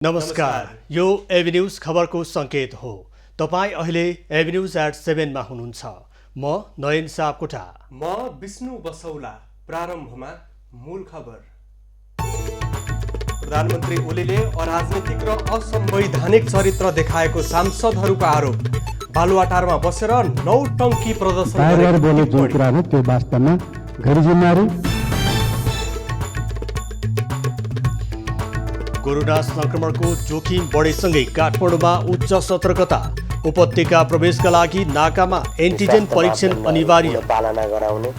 नमस्कार, यो AB news खबरको संकेत हो। तपाईँ अहिले एबी न्यूज एट 7 मा हुनुहुन्छ। म नयन सापकोटा। म विष्णु बसौला। प्रारम्भमा मूल खबर। प्रधानमन्त्री ओलीले अराजनीतिक र असंवैधानिक चरित्र देखाएको सांसदहरूको आरोप। बालुवाटारमा बसेर नौटंकी प्रदर्शन गरेको त्यो वास्तवमा गैर जिम्मेवारी। कोरोना संक्रमणको जोखिम बढेसँगै काठमाडौँमा उच्च सतर्कता। उपत्यका प्रवेशका लागि नाकामा एन्टिजेन परीक्षण अनिवार्य। पालना गराउने।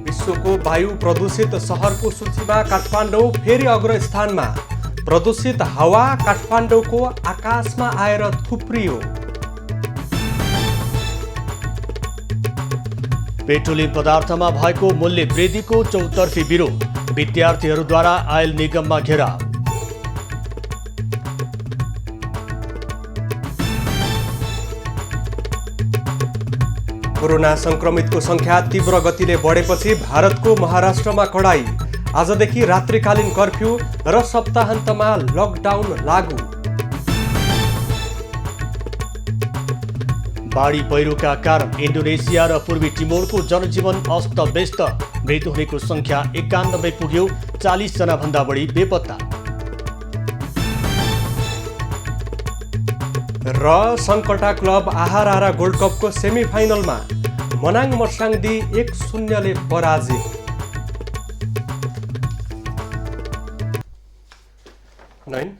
विश्वको वायु प्रदूषित शहरको सूचीमा काठमाडौँ फेरि अग्रस्थानमा। प्रदूषित हावा काठमाडौँको आकाशमा आएर थुप्रियो। पेट्रोलियम पदार्थमा भएको मूल्य वृद्धिको चौतर्फी विरोध। विद्यार्थीहरूद्वारा आयल निगममा घेराव। कोरोना संक्रमितको संख्या तीव्र गतिले बढेपछि भारतको महाराष्ट्रमा कडाई। आजदेखि रात्रिकालीन कर्फ्यू र सप्ताहन्तमा लकडाउन लागू। बाढी पहिरोका कारण इन्डोनेसिया र पूर्वी टिमोरको जनजीवन अस्तव्यस्त। मृत्यु हुनेको संख्या 91 पुग्यो। 40 जना भन्दा बढी बेपत्ता। र सङ्कटा क्लब आहारा गोल्ड कपको सेमिफाइनलमा मनाङ मर्साङदी 1-0 पराजित।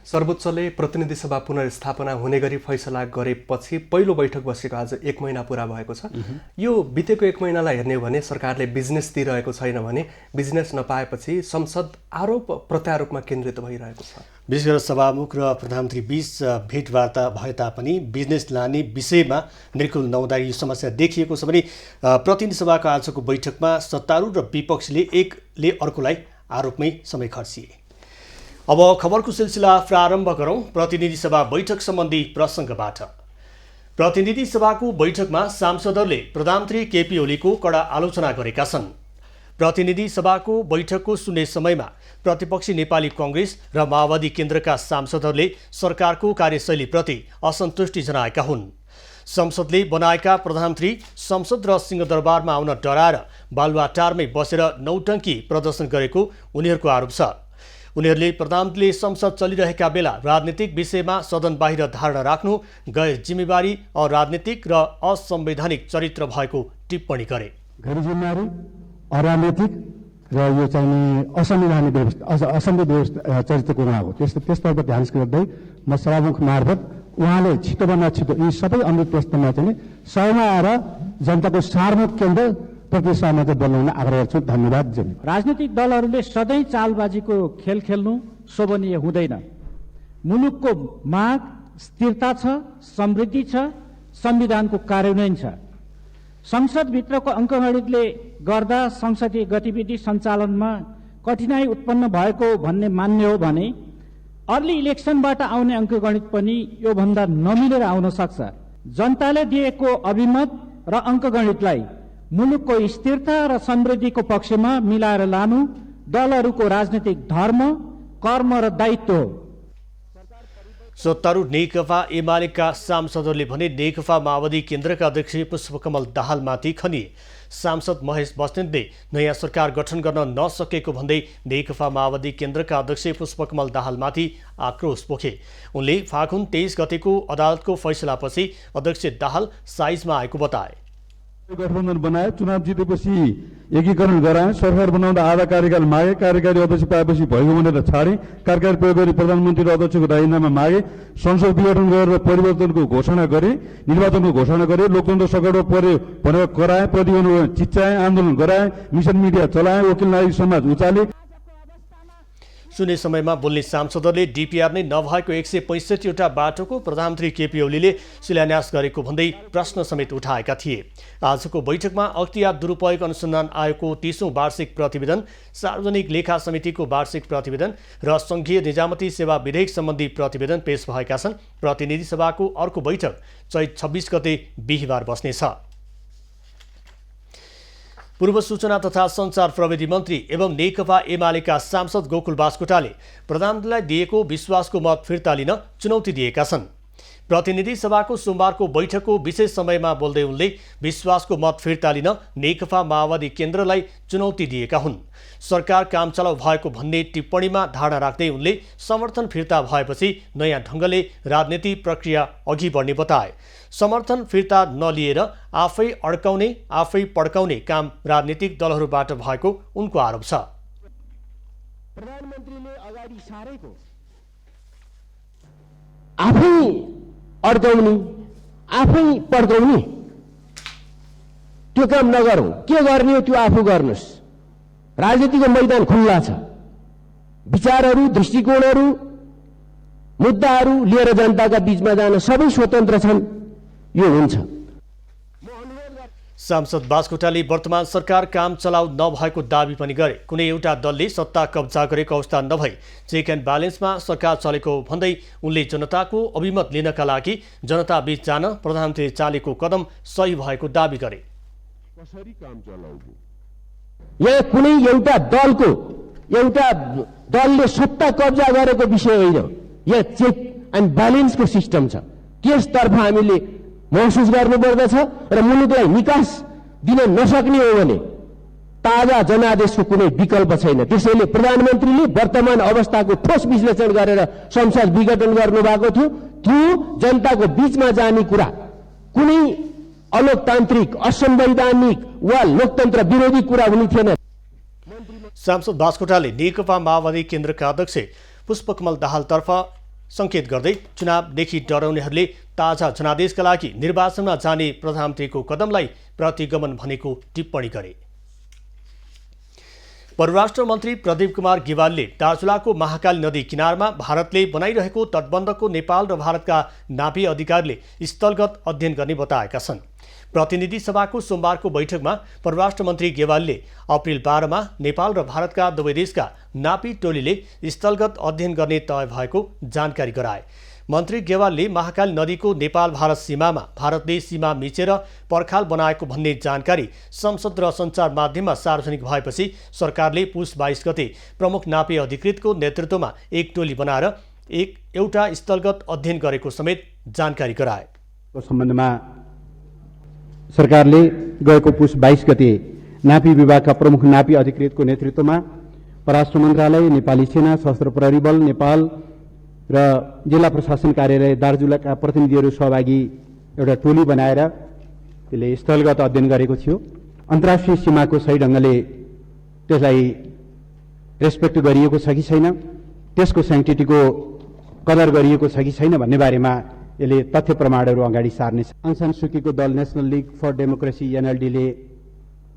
सर्वोच्चले प्रतिनिधि सभा पुनर्स्थापना हुने गरी फैसला गरेपछि पहिलो बैठक बसेको आज 1 महिना पुरा भएको छ। यो बितेको 1 महिनालाई हेर्ने हो भने सरकारले बिजनेस दिइरहेको छैन भने बिजनेस नपाएपछि संसद आरोप प्रत्यारोपमा केन्द्रित भइरहेको छ। विशेष गरेर सभामुख र प्रधानमन्त्री बीच भेटवार्ता भए तापनि बिजनेस लाने विषयमा निर्कुल नहुँदा यो समस्या देखिएको छ भने प्रतिनिधि सभाको आजको बैठकमा सत्तारूढ र विपक्षीले एकले अर्कोलाई आरोपमै समय खर्चिए। अब खबरको सिलसिला प्रारम्भ गरौँ प्रतिनिधि सभा बैठक सम्बन्धी प्रसङ्गबाट। प्रतिनिधि सभाको बैठकमा सांसदहरूले प्रधानमन्त्री केपी ओलीको कडा आलोचना गरेका छन्। प्रतिनिधि सभाको बैठकको सुन्ने समयमा प्रतिपक्षी नेपाली कङ्ग्रेस र माओवादी केन्द्रका सांसदहरूले सरकारको कार्यशैलीप्रति असन्तुष्टि जनाएका हुन्। संसदले बनाएका प्रधानमन्त्री संसद र सिंहदरबारमा आउन डराएर बालुवाटारमै बसेर नौटङ्की प्रदर्शन गरेको उनीहरूको आरोप छ। उनीहरूले प्रधानमन्त्रीले संसद चलिरहेका बेला राजनीतिक विषयमा सदन बाहिर धारणा राख्नु गैर जिम्मेवारी अराजनीतिक र असंवैधानिक चरित्र भएको टिप्पणी गरे। गैर जिम्मेवारी, अराजनीतिक र यो चाहिँ असंवैधानिक व्यवस्था चरित्रको उहाँ हो। त्यसतर्फ ध्यान गर्दै म सभामुख मार्फत उहाँले छिटोभन्दा छिटो यी सबै अमृत प्रश्नमा चाहिँ सहमा आएर जनताको सार्वजनिक केन्द्र प्रतिनिधिसभामा चाहिँ बोलाउन आग्रह गर्छु। धन्यवाद। राजनीतिक दलहरूले सधैँ चालबाजीको खेल खेल्नु शोभनीय हुँदैन। मुलुकको माग स्थिरता छ, समृद्धि छ, संविधानको कार्यान्वयन छ। संसदभित्रको अङ्कगणितले गर्दा संसदीय गतिविधि सञ्चालनमा कठिनाई उत्पन्न भएको भन्ने मान्य हो भने अर्ली इलेक्सनबाट आउने अङ्कगणित पनि योभन्दा नमिलेर आउन सक्छ। जनताले दिएको अभिमत र अङ्कगणितलाई मुलुकको स्थिरता र समृद्धिको पक्षमा मिलाएर लानु दलहरूको राजनीतिक धर्म, कर्म र दायित्व हो। सत्तारूढ नेकपा एमालेका सांसदहरूले भने नेकपा माओवादी केन्द्रका अध्यक्ष पुष्पकमल दाहालमाथि खनिए। सांसद महेश बस्नेतले नयाँ सरकार गठन गर्न नसकेको भन्दै नेकपा माओवादी केन्द्रका अध्यक्ष पुष्पकमल दाहालमाथि आक्रोश पोखे। उनले फागुन 23 गतेको अदालतको फैसलापछि अध्यक्ष दाहाल साइजमा आएको बताए। गठबन्धन बनाए, चुनाव जितेपछि एकीकरण गराए, सरकार बनाउँदा आधा कार्यकाल मागे, कार्यकारी अध्यक्ष पाएपछि भएको भनेर छाडे, कार्यकारी प्रयोग गरी प्रधानमन्त्री र अध्यक्षको राजीनामा मागे, संसद विघटन गरेर परिवर्तनको घोषणा गरे, निर्वाचनको घोषणा गरे, लोकतन्त्र सङ्कटमा पर्यो भनेर कराए, प्रतिबन्ध चिच्चाए, आन्दोलन गराए, मिसन मिडिया चलाए, वकिल नागरिक समाज उचाले। सुन्ने समयमा बोल्ने सांसदहरूले डिपिआर नै नभएको 165वटा बाटोको प्रधानमन्त्री केपी ओलीले शिलान्यास गरेको भन्दै प्रश्न समेत उठाएका थिए। आजको बैठकमा अख्तियार दुरुपयोग अनुसन्धान आयोगको 30औं वार्षिक प्रतिवेदन, सार्वजनिक लेखा समितिको वार्षिक प्रतिवेदन र सङ्घीय निजामती सेवा विधेयक सम्बन्धी प्रतिवेदन पेश भएका छन्। प्रतिनिधि सभाको अर्को बैठक चैत 26 गते बिहिबार बस्नेछ। पूर्व सूचना तथा सञ्चार प्रविधि मन्त्री एवं नेकपा एमालेका सांसद गोकुल बास्कोटाले प्रधानमन्त्रीलाई दिएको विश्वासको मत फिर्ता लिन चुनौती दिएका छन्। प्रतिनिधि सभाको सोमबारको बैठकको विशेष समयमा बोल्दै उनले विश्वासको मत फिर्ता लिन नेकपा माओवादी केन्द्रलाई चुनौती दिएका हुन्। सरकार कामचलाउ भएको भन्ने टिप्पणीमा धारणा राख्दै उनले समर्थन फिर्ता भएपछि नयाँ ढङ्गले राजनीति प्रक्रिया अघि बढ्ने बताए। समर्थन फिर्ता नलिएर आफै अड्काउने आफै पड्काउने काम राजनीतिक दलहरूबाट भएको उनको आरोप छ। प्रधानमन्त्रीले अगाडि सारेको आफै अड्काउने आफै पड्काउने त्यो काम नगरौँ। के गर्ने हो त्यो आफू गर्नुहोस्। राजनीतिको मैदान खुल्ला छ। विचारहरू, दृष्टिकोणहरू, मुद्दाहरू लिएर जनताका बीचमा जान सबै स्वतन्त्र छन्। यो हुन्छ। सांसद बास्कोटाले वर्तमान सरकार काम चलाउ नभएको दावी पनि गरे। कुनै एउटा दलले सत्ता कब्जा गरेको अवस्था नभई चेक एन्ड ब्यालेन्समा सरकार चलेको भन्दै उनले जनताको अभिमत लिनका लागि जनताबीच जान प्रधानमन्त्रीले चालेको कदम सही भएको दावी गरे। कसरी काम चलाउनु? यहाँ कुनै एउटा दलले सत्ता कब्जा गरेको विषय होइन। यहाँ चेक एन्ड ब्यालेन्सको सिस्टम छ। त्यसतर्फ हामीले महसुस गर्नुपर्दछ र मुलुकलाई निकास दिन नसक्ने हो भने ताजा जनादेशको कुनै विकल्प छैन। त्यसैले प्रधानमन्त्रीले वर्तमान अवस्थाको ठोस विश्लेषण गरेर संसद विघटन गर्नुभएको थियो। त्यो जनताको बीचमा जाने कुरा कुनै अलोकतान्त्रिक, असंवैधानिक वा लोकतन्त्र विरोधी कुरा हुने थिएन। सांसद बास्कोटाले नेकपा माओवादी केन्द्रका अध्यक्ष पुष्पकमल दाहालतर्फ संकेत गर्दै चुनावदेखि डराउनेहरूले ताजा जनादेशका लागि निर्वाचनमा जाने प्रधानमन्त्रीको कदमलाई प्रतिगमन भनेको टिप्पणी गरे। परराष्ट्र मन्त्री प्रदीप कुमार गेवालीले दार्चुलाको महाकाली नदी किनारमा भारतले बनाइरहेको तटबन्धको नेपाल र भारतका नापी अधिकारीले स्थलगत अध्ययन गर्ने बताएका छन्। प्रतिनिधि सभाको सोमबारको बैठकमा परराष्ट्र मन्त्री गेवालीले अप्रिल 12मा नेपाल र भारतका दुवै देशका नापी टोलीले स्थलगत अध्ययन गर्ने तय भएको जानकारी गराए। मन्त्री गेवालले महाकाली नदीको नेपाल भारत सीमामा भारतले सीमा मिचेर पर्खाल बनाएको भन्ने जानकारी संसद र सञ्चार माध्यममा सार्वजनिक भएपछि सरकारले पुस 22 गते प्रमुख नापी अधिकृतको नेतृत्वमा एक टोली बनाएर एउटा स्थलगत अध्ययन गरेको समेत जानकारी गराए। सम्बन्धमा सरकारले गएको पुस 22 गते नापी विभागका प्रमुख नापी अधिकृतको नेतृत्वमा परराष्ट्र मन्त्रालय, नेपाली सेना, सशस्त्र प्रहरी बल, नेपाल र जिल्ला प्रशासन कार्यालय दार्चुलाका प्रतिनिधिहरू सहभागी एउटा टोली बनाएर त्यसले स्थलगत अध्ययन गरेको थियो। अन्तर्राष्ट्रिय सीमाको सही ढङ्गले त्यसलाई रेस्पेक्ट गरिएको छ कि छैन, त्यसको स्याङ्क्टिटीको कदर गरिएको छ कि छैन भन्ने बारेमा यसले तथ्य प्रमाणहरू अगाडि सार्नेछ। आङ सान सुकीको दल नेसनल लिग फर डेमोक्रेसी एनएलडीले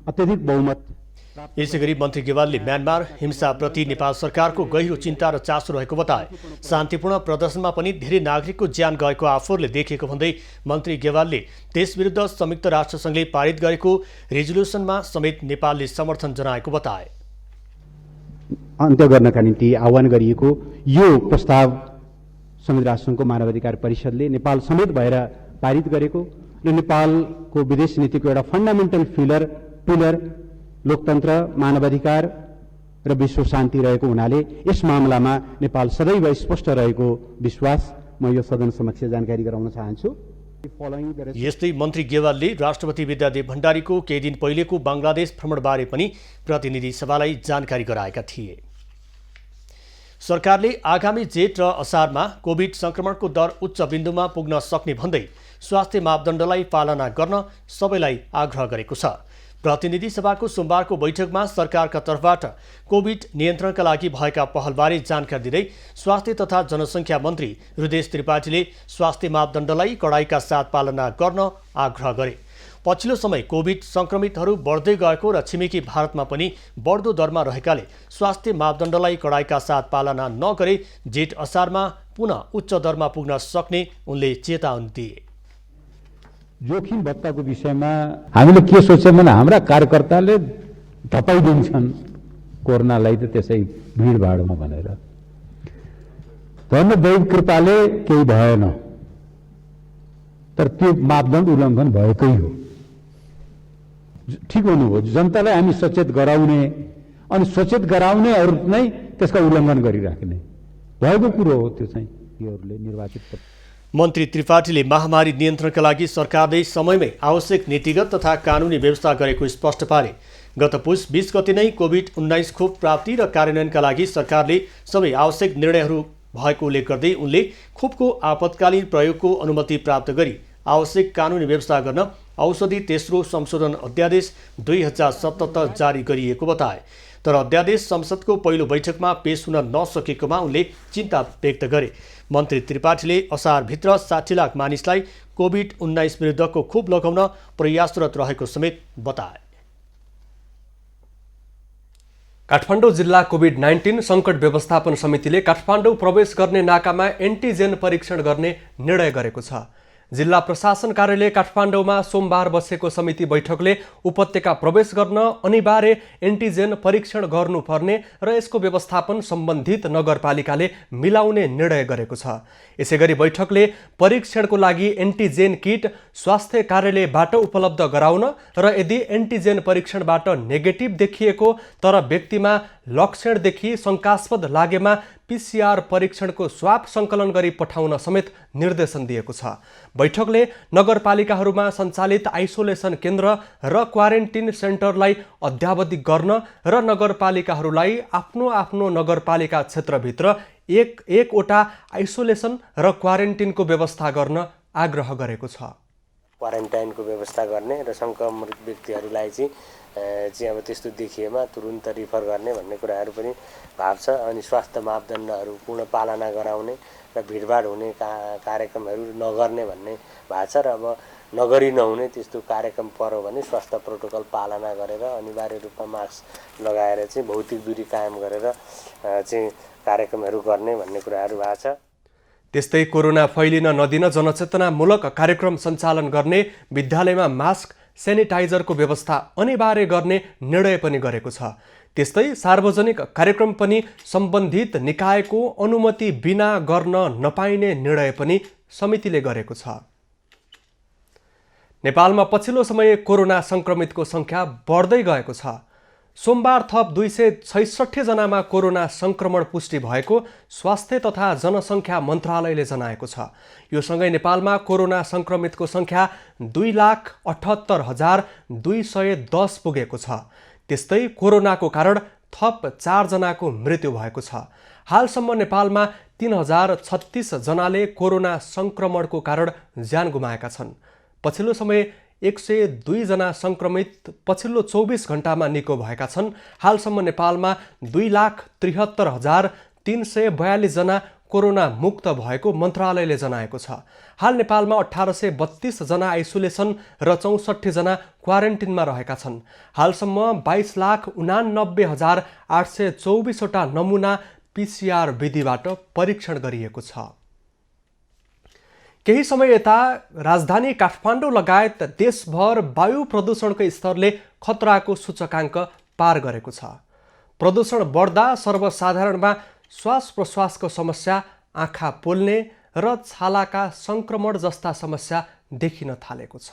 अत्यधिक बहुमत। यसैगरी मन्त्री गेवालले म्यानमार हिंसाप्रति नेपाल सरकारको गहिरो चिन्ता र चासो रहेको बताए। शान्तिपूर्ण प्रदर्शनमा पनि धेरै नागरिकको ज्यान गएको आफूहरूले देखेको भन्दै मन्त्री गेवालले त्यसविरुद्ध संयुक्त राष्ट्रसङ्घले पारित गरेको रेजोल्युसनमा समेत नेपालले समर्थन जनाएको बताए। अन्त्य गर्नका निम्ति आह्वान गरिएको यो प्रस्ताव संयुक्त राष्ट्रसङ्घको मानवाधिकार परिषदले नेपाल समेत भएर पारित गरेको र नेपालको विदेश नीतिको एउटा फन्डामेन्टल पिलर लोकतन्त्र, मानवाधिकार र विश्व शान्ति रहेको हुनाले यस मामलामा नेपाल सदैव स्पष्ट रहेको विश्वास म यो सदन समक्ष जानकारी गराउन चाहन्छु। यस्तै मन्त्री गेवालले राष्ट्रपति विद्यादेव भण्डारीको केही दिन पहिलेको बङ्गलादेश भ्रमणबारे पनि प्रतिनिधि सभालाई जानकारी गराएका थिए। सरकारले आगामी जेठ र असारमा कोभिड संक्रमणको दर उच्च बिन्दुमा पुग्न सक्ने भन्दै स्वास्थ्य मापदण्डलाई पालना गर्न सबैलाई आग्रह गरेको छ। प्रतिनिधि सभाको सोमबारको बैठकमा सरकारका तर्फबाट कोभिड नियन्त्रणका लागि भएका पहलबारे जानकारी दिँदै स्वास्थ्य तथा जनसङ्ख्या मन्त्री हृदेश त्रिपाठीले स्वास्थ्य मापदण्डलाई कडाइका साथ पालना गर्न आग्रह गरे। पछिल्लो समय कोभिड संक्रमितहरू बढ्दै गएको र छिमेकी भारतमा पनि बढ्दो दरमा रहेकाले स्वास्थ्य मापदण्डलाई कडाइका साथ पालना नगरे जेठ असारमा पुनः उच्च दरमा पुग्न सक्ने उनले चेतावनी दिए। जोखिम भत्ताको विषयमा हामीले के सोच्यौँ भने हाम्रा कार्यकर्ताले धपाइदिन्छन् कोरोनालाई त त्यसै भिडभाडमा भनेर। धन्य दैव कृपाले केही भएन, तर त्यो मापदण्ड उल्लङ्घन भएकै हो। ठिक हुनुभयो। जनतालाई हामी सचेत गराउने अनि सचेत गराउनेहरू नै त्यसका उल्लङ्घन गरिराख्ने भएको कुरो हो। त्यो चाहिँ योहरूले निर्वाचित मन्त्री त्रिपाठीले महामारी नियन्त्रणका लागि सरकारले समयमै आवश्यक नीतिगत तथा कानुनी व्यवस्था गरेको स्पष्ट पारे। गत पुस 20 गते नै कोभिड-19 खोप प्राप्ति र कार्यान्वयनका लागि सरकारले सबै आवश्यक निर्णयहरू भएको उल्लेख गर्दै उनले खोपको आपतकालीन प्रयोगको अनुमति प्राप्त गरी आवश्यक कानुनी व्यवस्था गर्न औषधि तेस्रो संशोधन अध्यादेश 2077 जारी गरिएको बताए। तर अध्यादेश संसदको पहिलो बैठकमा पेश हुन नसकेकोमा उनले चिन्ता व्यक्त गरे। मन्त्री त्रिपाठीले असारभित्र 60 लाख मानिसलाई कोभिड-19 विरुद्धको खोप लगाउन प्रयासरत रहेको समेत बताए। काठमाडौँ जिल्ला कोभिड-19 सङ्कट व्यवस्थापन समितिले काठमाडौँ प्रवेश गर्ने नाकामा एन्टिजेन परीक्षण गर्ने निर्णय गरेको छ। जिल्ला प्रशासन कार्यालय काठमाडौँमा सोमबार बसेको समिति बैठकले उपत्यका प्रवेश गर्न अनिवार्य एन्टिजेन परीक्षण गर्नुपर्ने र यसको व्यवस्थापन सम्बन्धित नगरपालिकाले मिलाउने निर्णय गरेको छ। यसैगरी बैठकले परीक्षणको लागि एन्टिजेन किट स्वास्थ्य कार्यालयबाट उपलब्ध गराउन र यदि एन्टिजेन परीक्षणबाट नेगेटिभ देखिएको तर व्यक्तिमा लक्षणदेखि शङ्कास्पद लागेमा PCR परीक्षणको स्वाब सङ्कलन गरी पठाउन समेत निर्देशन दिएको छ। बैठकले नगरपालिकाहरूमा सञ्चालित आइसोलेसन केन्द्र र क्वारेन्टिन सेन्टरलाई अद्यावधि गर्न र नगरपालिकाहरूलाई आफ्नो आफ्नो नगरपालिका क्षेत्रभित्र एकवटा आइसोलेसन र क्वारेन्टिनको व्यवस्था गर्न आग्रह गरेको छ। क्वारेन्टाइनको व्यवस्था गर्ने र सङ्क्रमित व्यक्तिहरूलाई चाहिँ अब त्यस्तो देखिएमा तुरुन्त रिफर गर्ने भन्ने कुराहरू पनि भाव छ। अनि स्वास्थ्य मापदण्डहरू पूर्ण पालना गराउने र भिडभाड हुने कार्यक्रमहरू नगर्ने भन्ने भएको छ। र अब नगरी नहुने त्यस्तो कार्यक्रम पर्यो भने स्वास्थ्य प्रोटोकल पालना गरेर अनिवार्य रूपमा मास्क लगाएर चाहिँ भौतिक दूरी कायम गरेर चाहिँ कार्यक्रमहरू गर्ने भन्ने कुराहरू भएको छ। त्यस्तै कोरोना फैलिन नदिन जनचेतनामूलक कार्यक्रम सञ्चालन गर्ने, विद्यालयमा मास्क सेनिटाइजरको व्यवस्था अनिवार्य गर्ने निर्णय पनि गरेको छ। त्यस्तै सार्वजनिक कार्यक्रम पनि सम्बन्धित निकायको अनुमति बिना गर्न नपाइने निर्णय पनि समितिले गरेको छ। नेपालमा पछिल्लो समय कोरोना सङ्क्रमितको सङ्ख्या बढ्दै गएको छ। सोमबार थप 266 जनामा कोरोना सङ्क्रमण पुष्टि भएको स्वास्थ्य तथा जनसङ्ख्या मन्त्रालयले जनाएको छ। यो सँगै नेपालमा कोरोना सङ्क्रमितको सङ्ख्या 2,78,210 पुगेको छ। त्यस्तै कोरोनाको कारण थप 4 जनाको मृत्यु भएको छ। हालसम्म नेपालमा 3036 जनाले कोरोना सङ्क्रमणको कारण ज्यान गुमाएका छन्। पछिल्लो समय 102 जना सङ्क्रमित पछिल्लो 24 घण्टामा निको भएका छन्। हालसम्म नेपालमा 2,73,342 जना कोरोना मुक्त भएको मन्त्रालयले जनाएको छ। हाल नेपालमा 1832 जना आइसोलेसन र 64 जना क्वारेन्टिनमा रहेका छन्। हालसम्म 22,89,824 वटा नमुना PCR विधिबाट परीक्षण गरिएको छ। केही समय यता राजधानी काठमाडौँ लगायत देशभर वायु प्रदूषणको स्तरले खतराको सूचकाङ्क पार गरेको छ। प्रदूषण बढ्दा सर्वसाधारणमा श्वास प्रश्वासको समस्या, आँखा पोल्ने र छालाका सङ्क्रमण जस्ता समस्या देखिन थालेको छ।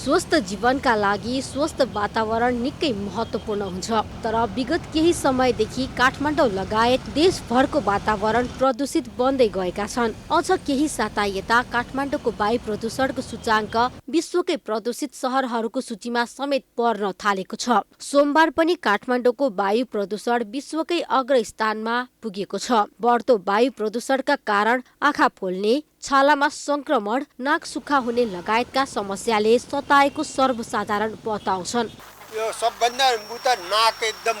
स्वस्थ जीवनका लागि स्वस्थ वातावरण निकै महत्त्वपूर्ण हुन्छ। तर विगत केही समयदेखि काठमाडौँ लगायत देशभरको वातावरण प्रदूषित बन्दै गएका छन्। अझ केही साता यता काठमाडौँको वायु प्रदूषणको सूचाङ्क विश्वकै प्रदूषित सहरहरूको सूचीमा समेत पर्न थालेको छ। सोमबार पनि काठमाडौँको वायु प्रदूषण विश्वकै अग्रस्थानमा पुगेको छ। बढ्दो वायु प्रदूषणका कारण आँखा पोल्ने, छालामा सङ्क्रमण, नाक सुक्खा हुने लगायतका समस्याले सताएको सर्वसाधारण बताउँछन्। यो सबभन्दा उता नाक एकदम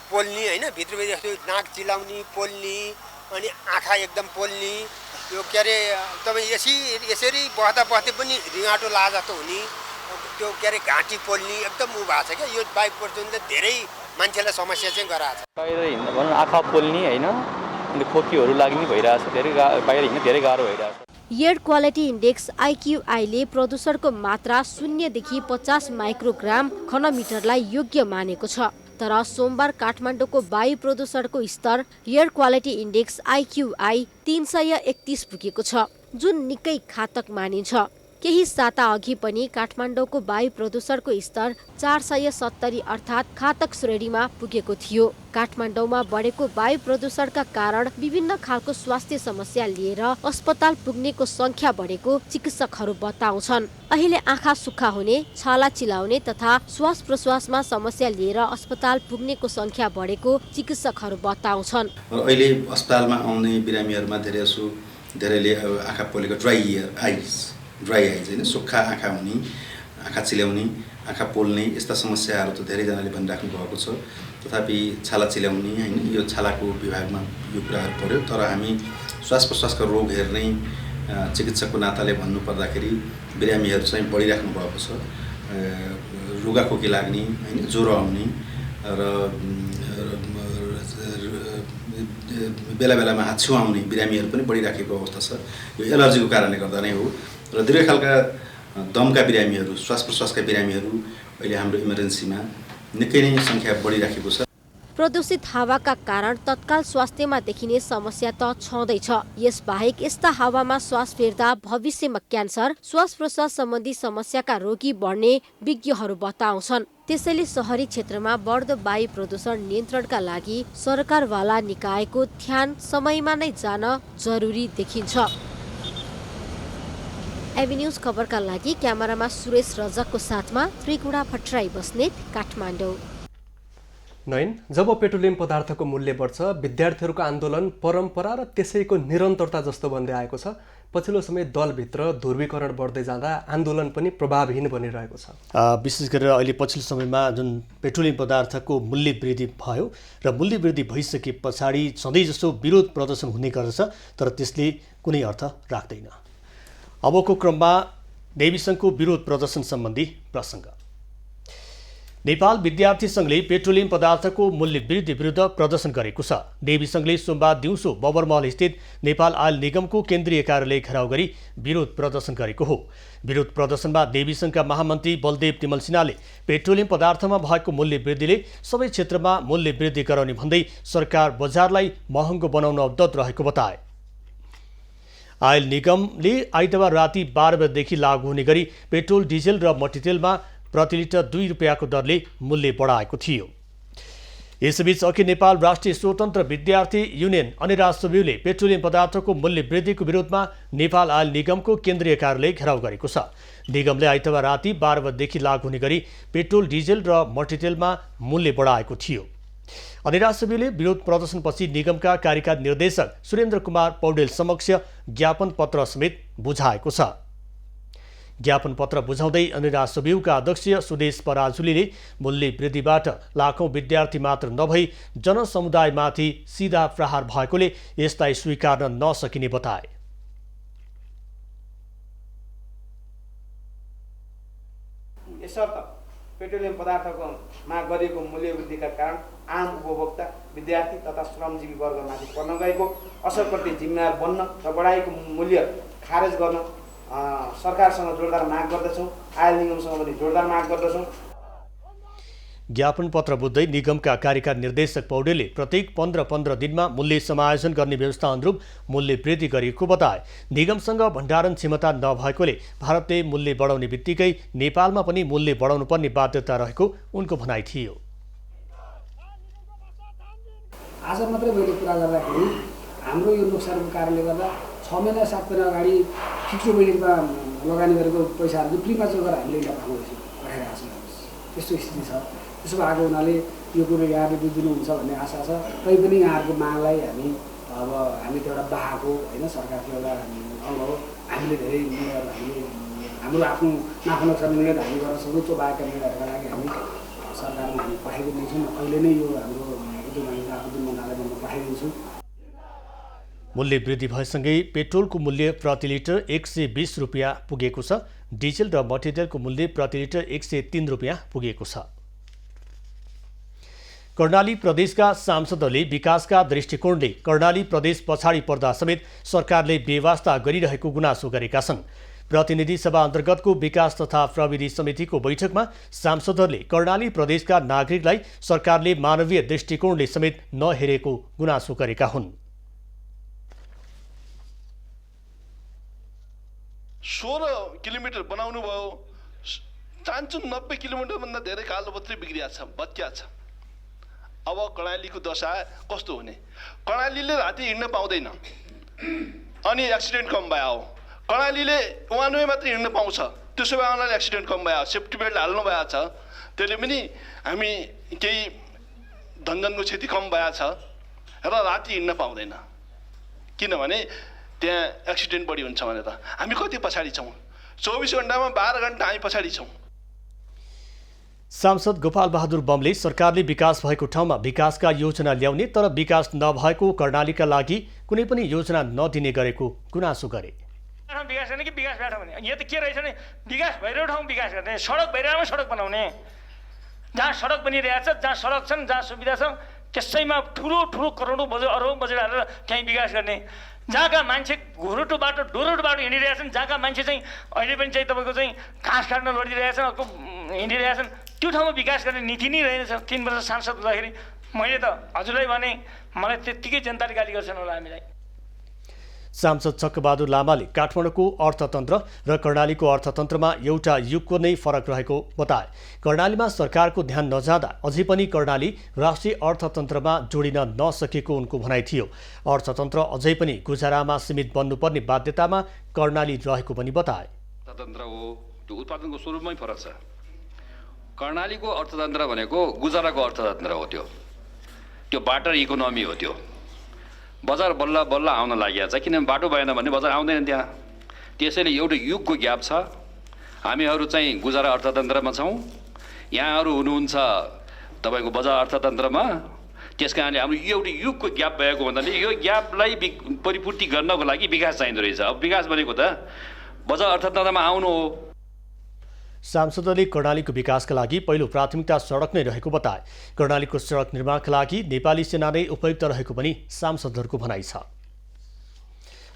पोल्ने होइन, भित्रभित्र नाक चिलाउने पोल्ने, अनि आँखा एकदम पोल्ने, यो के अरे तपाईँ यसरी बस्दा बस्दै पनि रिङाटो लाजस्तो हुने, त्यो के अरे घाँटी पोल्ने एकदम उ भएको छ क्या। यो वायु प्रदूषणले धेरै मान्छेलाई समस्या चाहिँ गराएको छ। बाहिर हिँड्दा भनौँ आँखा पोल्ने होइन, अनि खोकीहरू लाग्ने भइरहेछ, बाहिर हिँड्न धेरै गाह्रो भइरहेछ। एयर क्वालिटी इन्डेक्स IQI ले प्रदूषणको मात्रा 0 देखि 50 माइक्रोग्राम घनमिटरलाई योग्य मानेको छ। तर सोमबार काठमाडौँको वायु प्रदूषणको स्तर एयर क्वालिटी इन्डेक्स IQI 331 पुगेको छ, जुन निकै घातक मानिन्छ। केही साता अघि पनि काठमाडौँको वायु प्रदूषणको स्तर 470 अर्थात् घातक श्रेणीमा पुगेको थियो। काठमाडौँमा बढेको वायु प्रदूषणका कारण विभिन्न खालको स्वास्थ्य समस्या लिएर अस्पताल पुग्नेको संख्या बढेको चिकित्सकहरू बताउँछन्। अहिले आँखा सुक्खा हुने, छाला चिलाउने तथा श्वास प्रश्वासमा समस्या लिएर अस्पताल पुग्नेको संख्या बढेको चिकित्सकहरू बताउँछन्। अहिले अस्पतालमा आउने बिरामीहरूमा धेरैले आँखा पोलेको ड्राई आइज होइन, सुक्खा आँखा हुने, आँखा चिल्याउने, आँखा पोल्ने यस्ता समस्याहरू त धेरैजनाले भनिराख्नु भएको छ। तथापि छाला चिल्याउने होइन, यो छालाको विभागमा यो कुराहरू पर्यो। तर हामी श्वास प्रश्वासका रोग हेर्ने चिकित्सकको नाताले भन्नुपर्दाखेरि बिरामीहरू चाहिँ बढिराख्नु भएको छ। रुगाखोकी लाग्ने होइन, ज्वरो आउने र बेला बेलामा हाच्छिउ आउने बिरामीहरू पनि बढिराखेको अवस्था छ। यो एलर्जीको कारणले गर्दा नै हो। र धेरै खालका दमका बिरामीहरू, श्वास प्रश्वासका बिरामीहरू अहिले हाम्रो इमर्जेन्सीमा निकै नै सङ्ख्या बढिराखेको छ। प्रदूषित हावाका कारण तत्काल स्वास्थ्यमा देखिने समस्या त छँदैछ। यसबाहेक यस्ता हावामा श्वास फेर्दा भविष्यमा क्यान्सर, श्वास प्रश्वास सम्बन्धी समस्याका रोगी बढ्ने विज्ञहरू बताउँछन्। त्यसैले शहरी क्षेत्रमा बढ्दो वायु प्रदूषण नियन्त्रणका लागि सरकारवाला निकायको ध्यान समयमा नै जान जरुरी देखिन्छ। एबी न्यूज खबरका लागि क्यामेरामा सुरेश रजकको साथमा त्रिकुणा भट्टराई बस्नेत, काठमाडौँ। नयन, जब पेट्रोलियम पदार्थको मूल्य बढ्छ, विद्यार्थीहरूको आन्दोलन परम्परा र त्यसैको निरन्तरता जस्तो बन्दै आएको छ। पछिल्लो समय दलभित्र ध्रुवीकरण बढ्दै जाँदा आन्दोलन पनि प्रभावहीन बनिरहेको छ। विशेष गरेर अहिले पछिल्लो समयमा जुन पेट्रोलियम पदार्थको मूल्य वृद्धि भयो र मूल्य वृद्धि भइसके पछाडि सधैँ जस्तो विरोध प्रदर्शन हुने गर्दछ, तर त्यसले कुनै अर्थ राख्दैन। अबको क्रममा नेभी सङ्घको विरोध प्रदर्शन सम्बन्धी प्रसङ्ग। नेपाल विद्यार्थी सङ्घले पेट्रोलियम पदार्थको मूल्य वृद्धि विरुद्ध प्रदर्शन गरेको छ। नेभी सङ्घले सोमबार दिउँसो बबरमहल स्थित नेपाल आयल निगमको केन्द्रीय कार्यालय घेराउ गरी विरोध प्रदर्शन गरेको हो। विरोध प्रदर्शनमा नेभी सङ्घका महामन्त्री बलदेव तिमल सिन्हाले पेट्रोलियम पदार्थमा भएको मूल्य वृद्धिले सबै क्षेत्रमा मूल्य वृद्धि गराउने भन्दै सरकार बजारलाई महँगो बनाउन उद्यत रहेको बताए। आयल निगमले आइतबार राति 12 बजेदेखि लागू हुने गरी पेट्रोल, डिजेल र मट्टितेलमा प्रति लिटर 2 रुपियाँको दरले मूल्य बढाएको थियो। यसबीच अखिल नेपाल राष्ट्रिय स्वतन्त्र विद्यार्थी युनियन अनिराज सुब्यूले पेट्रोलियम पदार्थको मूल्य वृद्धिको विरोधमा नेपाल आयल निगमको केन्द्रीय कार्यालय घेराउ गरेको छ। निगमले आइतबार राति 12 बजेदेखि लागू हुने गरी पेट्रोल, डिजेल र मट्टितेलमा मूल्य बढाएको थियो। अनिराज सुब्यूले विरोध प्रदर्शनपछि निगमका कार्यकारी निर्देशक सुरेन्द्र कुमार पौडेल समक्ष ज्ञापन पत्र समेत बुझाएको छ। ज्ञापन पत्र बुझाउँदै अनिराज सुब्यूका अध्यक्ष सुदेश पराजुलीले मूल्य वृद्धिबाट लाखौं विद्यार्थी मात्र नभई जनसमुदायमाथि सिधा प्रहार भएकोले यसलाई स्वीकार्न नसकिने बताए। यसर्थ पेट्रोलियम पदार्थको माग गरिएको मूल्य वृद्धिका कारण आम उपभोक्ता, विद्यार्थी तथा श्रमजीवी वर्गमाथि पर्न गएको असरप्रति जिम्मेवार बन्न र बढाएको मूल्य खारेज गर्न सरकारसँग जोरदार माग गर्दछौँ। आयल निगमसँग पनि जोरदार माग गर्दछौँ। ज्ञापन पत्र बुझ्दै निगमका कार्यकारी निर्देशक पौडेलले प्रत्येक 15-15 दिनमा मूल्य समायोजन गर्ने व्यवस्था अनुरूप मूल्य वृद्धि गरिएको बताए। निगमसँग भण्डारण क्षमता नभएकोले भारतले मूल्य बढाउने बित्तिकै नेपालमा पनि मूल्य बढाउनु पर्ने बाध्यता रहेको उनको भनाइ थियो। आज मात्रै मैले कुरा गर्दाखेरि हाम्रो यो नोक्सानको कारणले गर्दा 6 महिना 7 महिना अगाडि फिक्स्ड डिपोजिटमा लगानी गरेको पैसाहरू डुप्लिकेट गरेर हामीले पठाइरहेको छौँ। त्यस्तो स्थिति छ। त्यसो भएको हुनाले यो कुरो यहाँले बुझिदिनुहुन्छ भन्ने आशा छ। तैपनि यहाँहरूको मागलाई हामी त एउटा बाहाको होइन, सरकारको एउटा अङ्ग हो। हामीले धेरै हाम्रो आफ्नो नाफा नोक्सान निर्णय हामी गर्न सक्छौँ। त्यो बाहेकका निर्णयहरूका लागि हामी सरकारमा हामी पठाइदिन्छौँ। अहिले नै यो हाम्रो उद्योग मन्त्रालयमा पठाइदिन्छौँ। मूल्य वृद्धि भएसँगै पेट्रोलको मूल्य प्रति लिटर 120 रुपियाँ पुगेको छ। डिजेल र मट्टितेलको मूल्य प्रति लिटर 103 रुपियाँ पुगेको छ। कर्णाली प्रदेशका सांसदहरूले विकासका दृष्टिकोणले कर्णाली प्रदेश पछाडि पर्दा समेत सरकारले बेवास्ता गरिरहेको गुनासो गरेका छन्। प्रतिनिधि सभा अन्तर्गतको विकास तथा प्रविधि समितिको बैठकमा सांसदहरूले कर्णाली प्रदेशका नागरिकलाई सरकारले मानवीय दृष्टिकोणले समेत नहेरेको गुनासो गरेका हुन्। 16 किलोमिटर बनाउनु भयो, चान्चुन 90 किलोमिटरभन्दा धेरै कालोपत्री बिग्रिया छ, भत्किया छ। अब कर्णालीको दशा कस्तो हुने? कर्णालीले राति हिँड्न पाउँदैन अनि एक्सिडेन्ट कम भयो हो। कर्णालीले वानवे मात्रै हिँड्न पाउँछ, त्यसो भए उनीहरूले एक्सिडेन्ट कम भयो, सेफ्टी बेल्ट हाल्नु भएको छ, त्यसले पनि हामी केही धनजनको क्षति कम भएको छ र राति हिँड्न पाउँदैन किनभने त्यहाँ एक्सिडेन्ट बढी हुन्छ भनेर। हामी कति पछाडि छौँ? 24 घण्टामा 12 घण्टा हामी पछाडि छौँ। सांसद गोपाल बहादुर बमले सरकारले विकास भएको ठाउँमा विकासका योजना ल्याउने तर विकास नभएको कर्णालीका लागि कुनै पनि योजना नदिने गरेको गुनासो गरे। विकास गर्ने कि विकास भएन भने यहाँ त के रहेछ भने विकास भइरहेको ठाउँ विकास गर्ने, सडक भइरहेकोमा सडक बनाउने, जहाँ सडक बनिरहेको छ, जहाँ सडक छन्, जहाँ सुविधा छ त्यसैमा ठुलो ठुलो करोडौँ अरबौँ बजेट हालेर त्यहीँ विकास गर्ने। जहाँका मान्छे घुरुटो बाटो डोरोटो बाटो हिँडिरहेछन्, जहाँका मान्छे चाहिँ अहिले पनि चाहिँ तपाईँको चाहिँ घाँस काट्न लडिरहेछन्, हिँडिरहेछन्, त्यो ठाउँमा विकास गर्ने नीति नै रहेनछ। 3 वर्ष सांसद हुँदाखेरि मैले त हजुरलाई भने मलाई त्यत्तिकै जनताले गाली गर्छन् होला हामीलाई। सांसद चक्रबहादुर लामाले काठमाडौँको अर्थतन्त्र र कर्णालीको अर्थतन्त्रमा एउटा युगको नै फरक रहेको बताए। कर्णालीमा सरकारको ध्यान नजाँदा अझै पनि कर्णाली राष्ट्रिय अर्थतन्त्रमा जोडिन नसकेको उनको भनाइ थियो। अर्थतन्त्र अझै पनि गुजारामा सीमित बन्नुपर्ने बाध्यतामा कर्णाली रहेको पनि बताए। अर्थतन्त्र हो, त्यो उत्पादनको स्वरूपमै फरक छ। कर्णालीको अर्थतन्त्र भनेको गुजाराको अर्थतन्त्र हो, त्यो बाटर इकोनोमी हो। त्यो बजार बल्ल बल्ल आउन लागिएको छ, किनभने बाटो भएन भने बजार आउँदैन त्यहाँ। त्यसैले एउटा युगको ग्याप छ। हामीहरू चाहिँ गुजारा अर्थतन्त्रमा छौँ, यहाँहरू हुनुहुन्छ तपाईँको बजार अर्थतन्त्रमा। त्यस कारणले हाम्रो एउटा युगको ग्याप भएको भन्नाले यो ग्यापलाई परिपूर्ति गर्नको लागि विकास चाहिँदो रहेछ। अब विकास भनेको त बजार अर्थतन्त्रमा आउनु हो। सांसदले कर्णालीको विकासका लागि पहिलो प्राथमिकता सडक नै रहेको बताए। कर्णालीको सडक निर्माणका लागि नेपाली सेना नै उपयुक्त रहेको पनि सांसदहरूको भनाइ छ।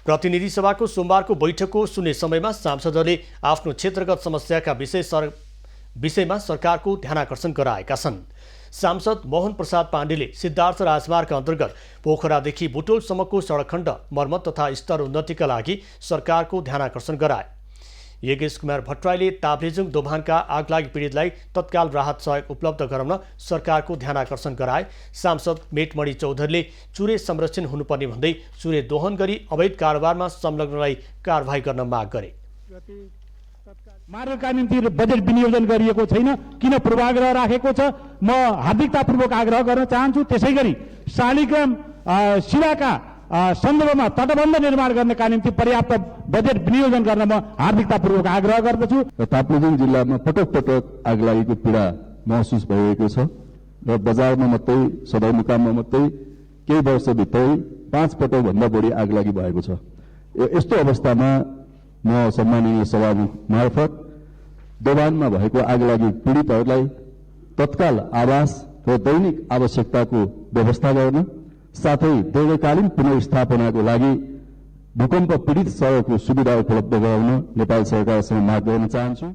प्रतिनिधि सभाको सोमबारको बैठकको सुन्ने समयमा सांसदले आफ्नो क्षेत्रगत समस्याका विषयमा सरकारको ध्यानाकर्षण गराएका छन्। सांसद मोहन प्रसाद पाण्डेले सिद्धार्थ राजमार्ग अन्तर्गत पोखरादेखि बुटोलसम्मको सडक खण्ड मर्मत तथा स्तर उन्नतिका लागि सरकारको ध्यानाकर्षण गराए। योगेश कुमार भट्टराईले ताप्लेजुङ दोभानका आगलागी पीडितलाई तत्काल राहत सहयोग उपलब्ध गराउन सरकारको ध्यानाकर्षण गराए। सांसद मेटमणि चौधरीले चुरे संरक्षण हुनुपर्ने भन्दै चुरे दोहन गरी अवैध कारोबारमा संलग्नलाई कारवाही गर्न माग गरे। मार्गका निम्ति बजेट विनियोजन गरिएको छैन, किन पूर्वाग्रह राखेको छ? म हार्दिकतापूर्वक आग्रह गर्न चाहन्छु। त्यसै गरी शालिग्राम शिलाका सन्दर्भमा तटबन्ध निर्माण गर्नका निम्ति पर्याप्त बजेट विनियोजन गर्न म हार्दिकतापूर्वक आग्रह गर्दछु। ताप्लेजुङ जिल्लामा पटक पटक आगलागीको पीडा महसुस भइरहेको छ र बजारमा मात्रै सदरमुकाममा मात्रै केही वर्षभित्रै 5 पटकभन्दा बढी आगलागी भएको छ। यस्तो अवस्थामा म सम्माननीय सभामुख मार्फत दोभानमा भएको आगलागी पीडितहरूलाई तत्काल आवास र दैनिक आवश्यकताको व्यवस्था गर्न साथै दीर्घकालीन पुनर्स्थापनाको लागि भूकम्प पीडित सडकको सुविधा उपलब्ध गराउन नेपाल सरकारसँग माग गर्न चाहन्छु।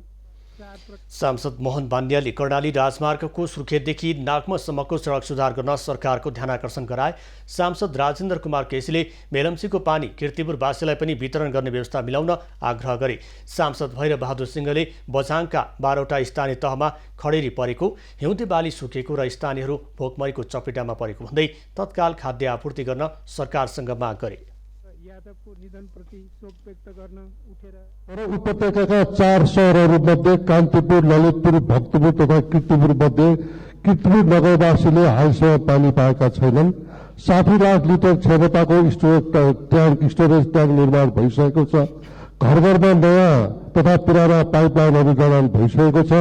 सांसद मोहन बान्यालले कर्णाली राजमार्गको सुर्खेतदेखि नागमसम्मको सडक सुधार गर्न सरकारको ध्यानाकर्षण गराए। सांसद राजेन्द्र कुमार केसीले मेलम्चीको पानी कीर्तिपुरवासीलाई पनि वितरण गर्ने व्यवस्था मिलाउन आग्रह गरे। सांसद भैरव बहादुर सिंहले बझाङका 12वटा स्थानीय तहमा खडेरी परेको, हिउँदे बाली सुकेको र स्थानीयहरू भोकमरीको चपेटामा परेको भन्दै तत्काल खाद्य आपूर्ति गर्न सरकारसँग माग गरे। तर उपत्यकाका 4 सहरहरू मध्ये कान्तिपुर, ललितपुर, भक्तपुर तथा कीर्तिपुर मध्ये कीर्तिपुर नगरवासीले हालसम्म पानी पाएका छैनन्। 60 लाख लिटर क्षमताको स्टोरेज ट्याङ्क निर्माण भइसकेको छ। घर घरमा नयाँ तथा पुराना पाइपलाइनहरू जडान भइसकेको छ।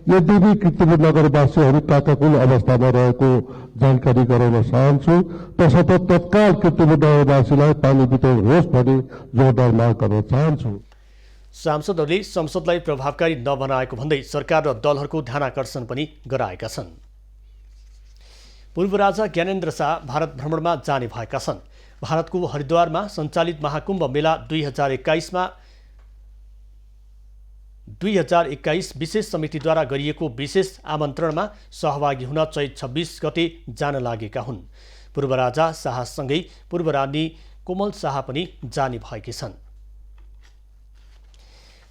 यद्यपि कीर्तिपुर नगरवासीहरू काकाकुल अवस्थामा रहेको जानकारी गराउन चाहन्छु। तसर्थ तत्काल कीर्तिपुर नगरवासीलाई पानी वितरण होस् भनी जोरदार माग गर्न चाहन्छु। सांसदहरूले संसदलाई प्रभावकारी नबनाएको भन्दै सरकार र दलहरूको ध्यानाकर्षण पनि गराएका छन्। पूर्व राजा ज्ञानेन्द्र शाह भारत भ्रमणमा जाने भएका छन्। भारतको हरिद्वारमा सञ्चालित महाकुम्भ मेला 2021 विशेष समितिद्वारा गरिएको विशेष आमन्त्रणमा सहभागी हुन चैत 26 गते जान लागेका हुन्। पूर्व राजा शाहसँगै पूर्व रानी कोमल शाह पनि जाने भएकी छन्।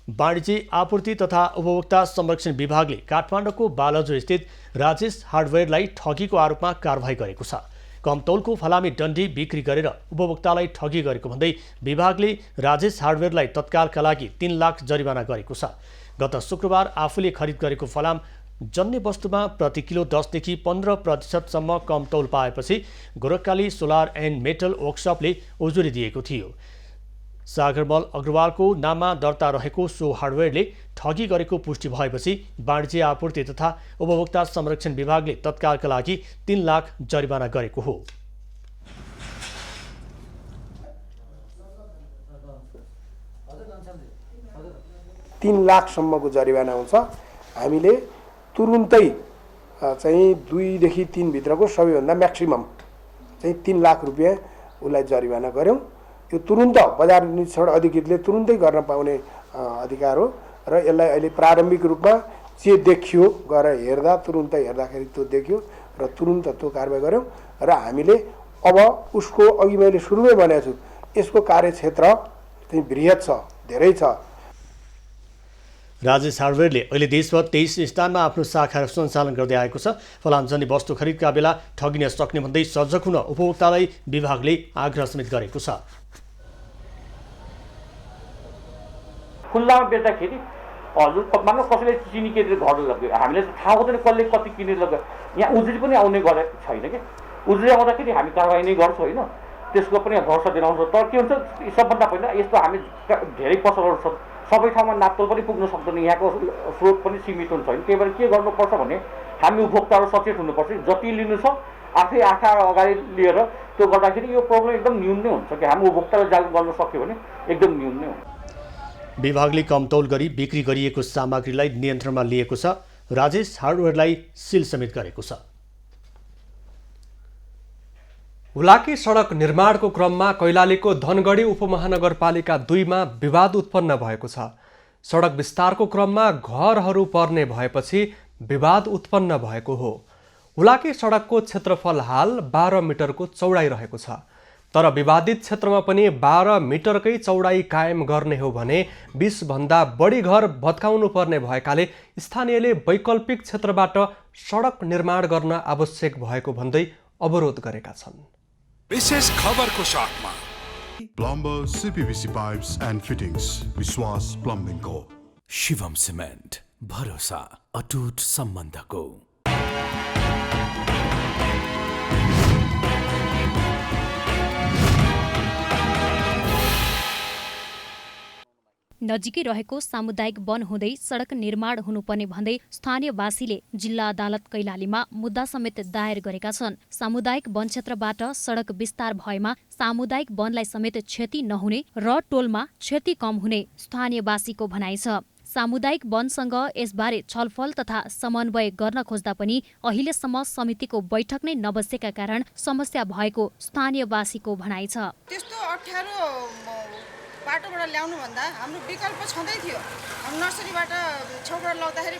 वाणिज्य आपूर्ति तथा उपभोक्ता संरक्षण विभागले काठमाडौँको बालजो स्थित राजेश हार्डवेयरलाई ठगीको आरोपमा कारबाही गरेको छ। कमतौलको फलामे डन्डी बिक्री गरेर उपभोक्तालाई ठगी गरेको भन्दै विभागले राजेश हार्डवेयरलाई तत्कालका लागि 3 लाख जरिवाना गरेको छ। गत शुक्रबार आफूले खरिद गरेको फलाम जन्य वस्तुमा प्रति किलो 10 देखि 15% कम तौल पाएपछि गोरखकाली सोलर एन्ड मेटल वर्कसपले उजुरी दिएको थियो। सागरमल अग्रवालको नाममा दर्ता रहेको सो हार्डवेयरले ठगी गरेको पुष्टि भएपछि वाणिज्य आपूर्ति तथा उपभोक्ता संरक्षण विभागले तत्कालका लागि 3 लाख जरिवाना गरेको हो। तीन लाखसम्मको जरिवाना हुन्छ। हामीले तुरुन्तै चाहिँ 2 देखि 3 भित्रको सबैभन्दा म्याक्सिमम चाहिँ 3 लाख रुपियाँ उसलाई जरिवाना गर्यौँ। यो तुरुन्त बजार निरीक्षण अधिकृतले तुरुन्तै गर्न पाउने अधिकार हो र यसलाई अहिले प्रारम्भिक रूपमा जे देखियो गएर हेर्दा तुरुन्तै हेर्दाखेरि त्यो देखियो र तुरुन्त त्यो कारबाही गर्यौँ र हामीले अब उसको अघि मैले सुरुमै भनेको छु यसको कार्यक्षेत्र चाहिँ बृहत छ, धेरै छ। राजेश हार्डवेयरले अहिले देशभर 23 स्थानमा आफ्नो शाखा सञ्चालन गर्दै आएको छ। फलामजन्य वस्तु खरिदका बेला ठगिन सक्ने भन्दै सजग हुन उपभोक्तालाई विभागले आग्रह समेत गरेको छ। खुल्लामा बेच्दाखेरि हजुर मानव कसैले चिनी किनेर घर लग्यो, हामीले थाहा हुँदैन कसले कति किनेर लग्यो। यहाँ उजुरी पनि आउने गरेको छैन कि उजुरी आउँदाखेरि हामी कारबाही नै गर्छौँ होइन, त्यसको पनि भरोसा दिलाउँछ। तर के हुन्छ सबभन्दा पहिला यस्तो हामी धेरै पसलहरू छ, सबै ठाउँमा नाप्तोल पनि पुग्न सक्दैन, यहाँको स्रोत पनि सीमित हुन्छ होइन। त्यही भएर के गर्नुपर्छ भने हामी उपभोक्ताहरू सचेत हुनुपर्छ। जति लिनु छ आफै आँखा अगाडि लिएर त्यो गर्दाखेरि यो प्रब्लम एकदम न्यून नै हुन्छ कि हामी उपभोक्तालाई जागरुक गर्न सक्यो भने एकदम न्यून नै हुन्छ। विभागले कमतौल गरी बिक्री गरिएको सामग्रीलाई नियन्त्रणमा लिएको छ। राजेश हार्डवेयरलाई सिल समेत गरेको छ। हुलाकी सडक निर्माणको क्रममा कैलालीको धनगढी उपमहानगरपालिका 2 मा विवाद उत्पन्न भएको छ। सडक विस्तारको क्रममा घरहरू पर्ने भएपछि विवाद उत्पन्न भएको हो। हुलाकी सडकको क्षेत्रफल हाल 12 मिटरको चौडाइ रहेको छ, तर विवादित क्षेत्रमा पनि 12 मिटरकै चौडाइ कायम गर्ने हो भने 20 भन्दा बढी घर भत्काउनु पर्ने भएकाले स्थानीयले वैकल्पिक क्षेत्रबाट सडक निर्माण गर्न आवश्यक भएको भन्दै अवरोध गरेका छन्। विशेष खबरको साथमा plumber CPVC Pipes and fittings, विश्वास प्लम्बिङ को शिवम सिमेन्ट, भरोसा अटुट सम्बन्धको। नजिकै रहेको सामुदायिक वन हुँदै सडक निर्माण हुनुपर्ने भन्दै स्थानीयवासीले जिल्ला अदालत कैलालीमा मुद्दा समेत दायर गरेका छन्। सामुदायिक वन क्षेत्रबाट सडक विस्तार भएमा सामुदायिक वनलाई समेत क्षति नहुने र टोलमा क्षति कम हुने स्थानीयवासीको भनाइ छ। सामुदायिक वनसँग यसबारे छलफल तथा समन्वय गर्न खोज्दा पनि अहिलेसम्म समितिको बैठक नै नबसेका कारण समस्या भएको स्थानीयवासीको भनाइ छ। त्यस्तो अप्ठ्यारो बाटोबाट ल्याउनु भन्दा हाम्रो विकल्प छँदै थियो। हाम्रो नर्सरीबाट छेउबाट लाउँदाखेरि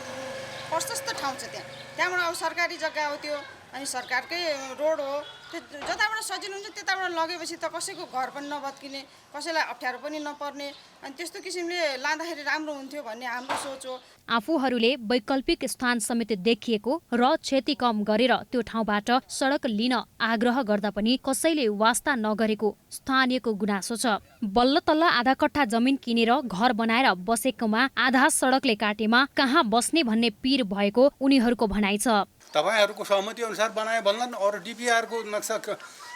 प्रशस्त ठाउँ छ, त्यहाँबाट अब सरकारी जग्गा हो त्यो, अनि सरकारकै रोड हो, जताबाट सजिलो हुन्छ त्यताबाट लगेपछि त कसैको घर पनि नभत्किने, कसैलाई अप्ठ्यारो पनि नपर्ने, अनि त्यस्तो किसिमले लाँदाखेरि राम्रो हुन्थ्यो भन्ने हाम्रो सोच हो। आफूहरूले वैकल्पिक स्थान समेत देखिएको र क्षति कम गरेर त्यो ठाउँबाट सडक लिन आग्रह गर्दा पनि कसैले वास्ता नगरेको स्थानीयको गुनासो छ। बल्ल तल्ल आधा कट्ठा जमिन किनेर घर बनाएर बसेकोमा आधा सडकले काटेमा कहाँ बस्ने भन्ने पीर भएको उनीहरूको भनाइ छ। तपाईहरुको सहमति अनुसार बनाए भन्दा अरू डीपीआर को नक्सा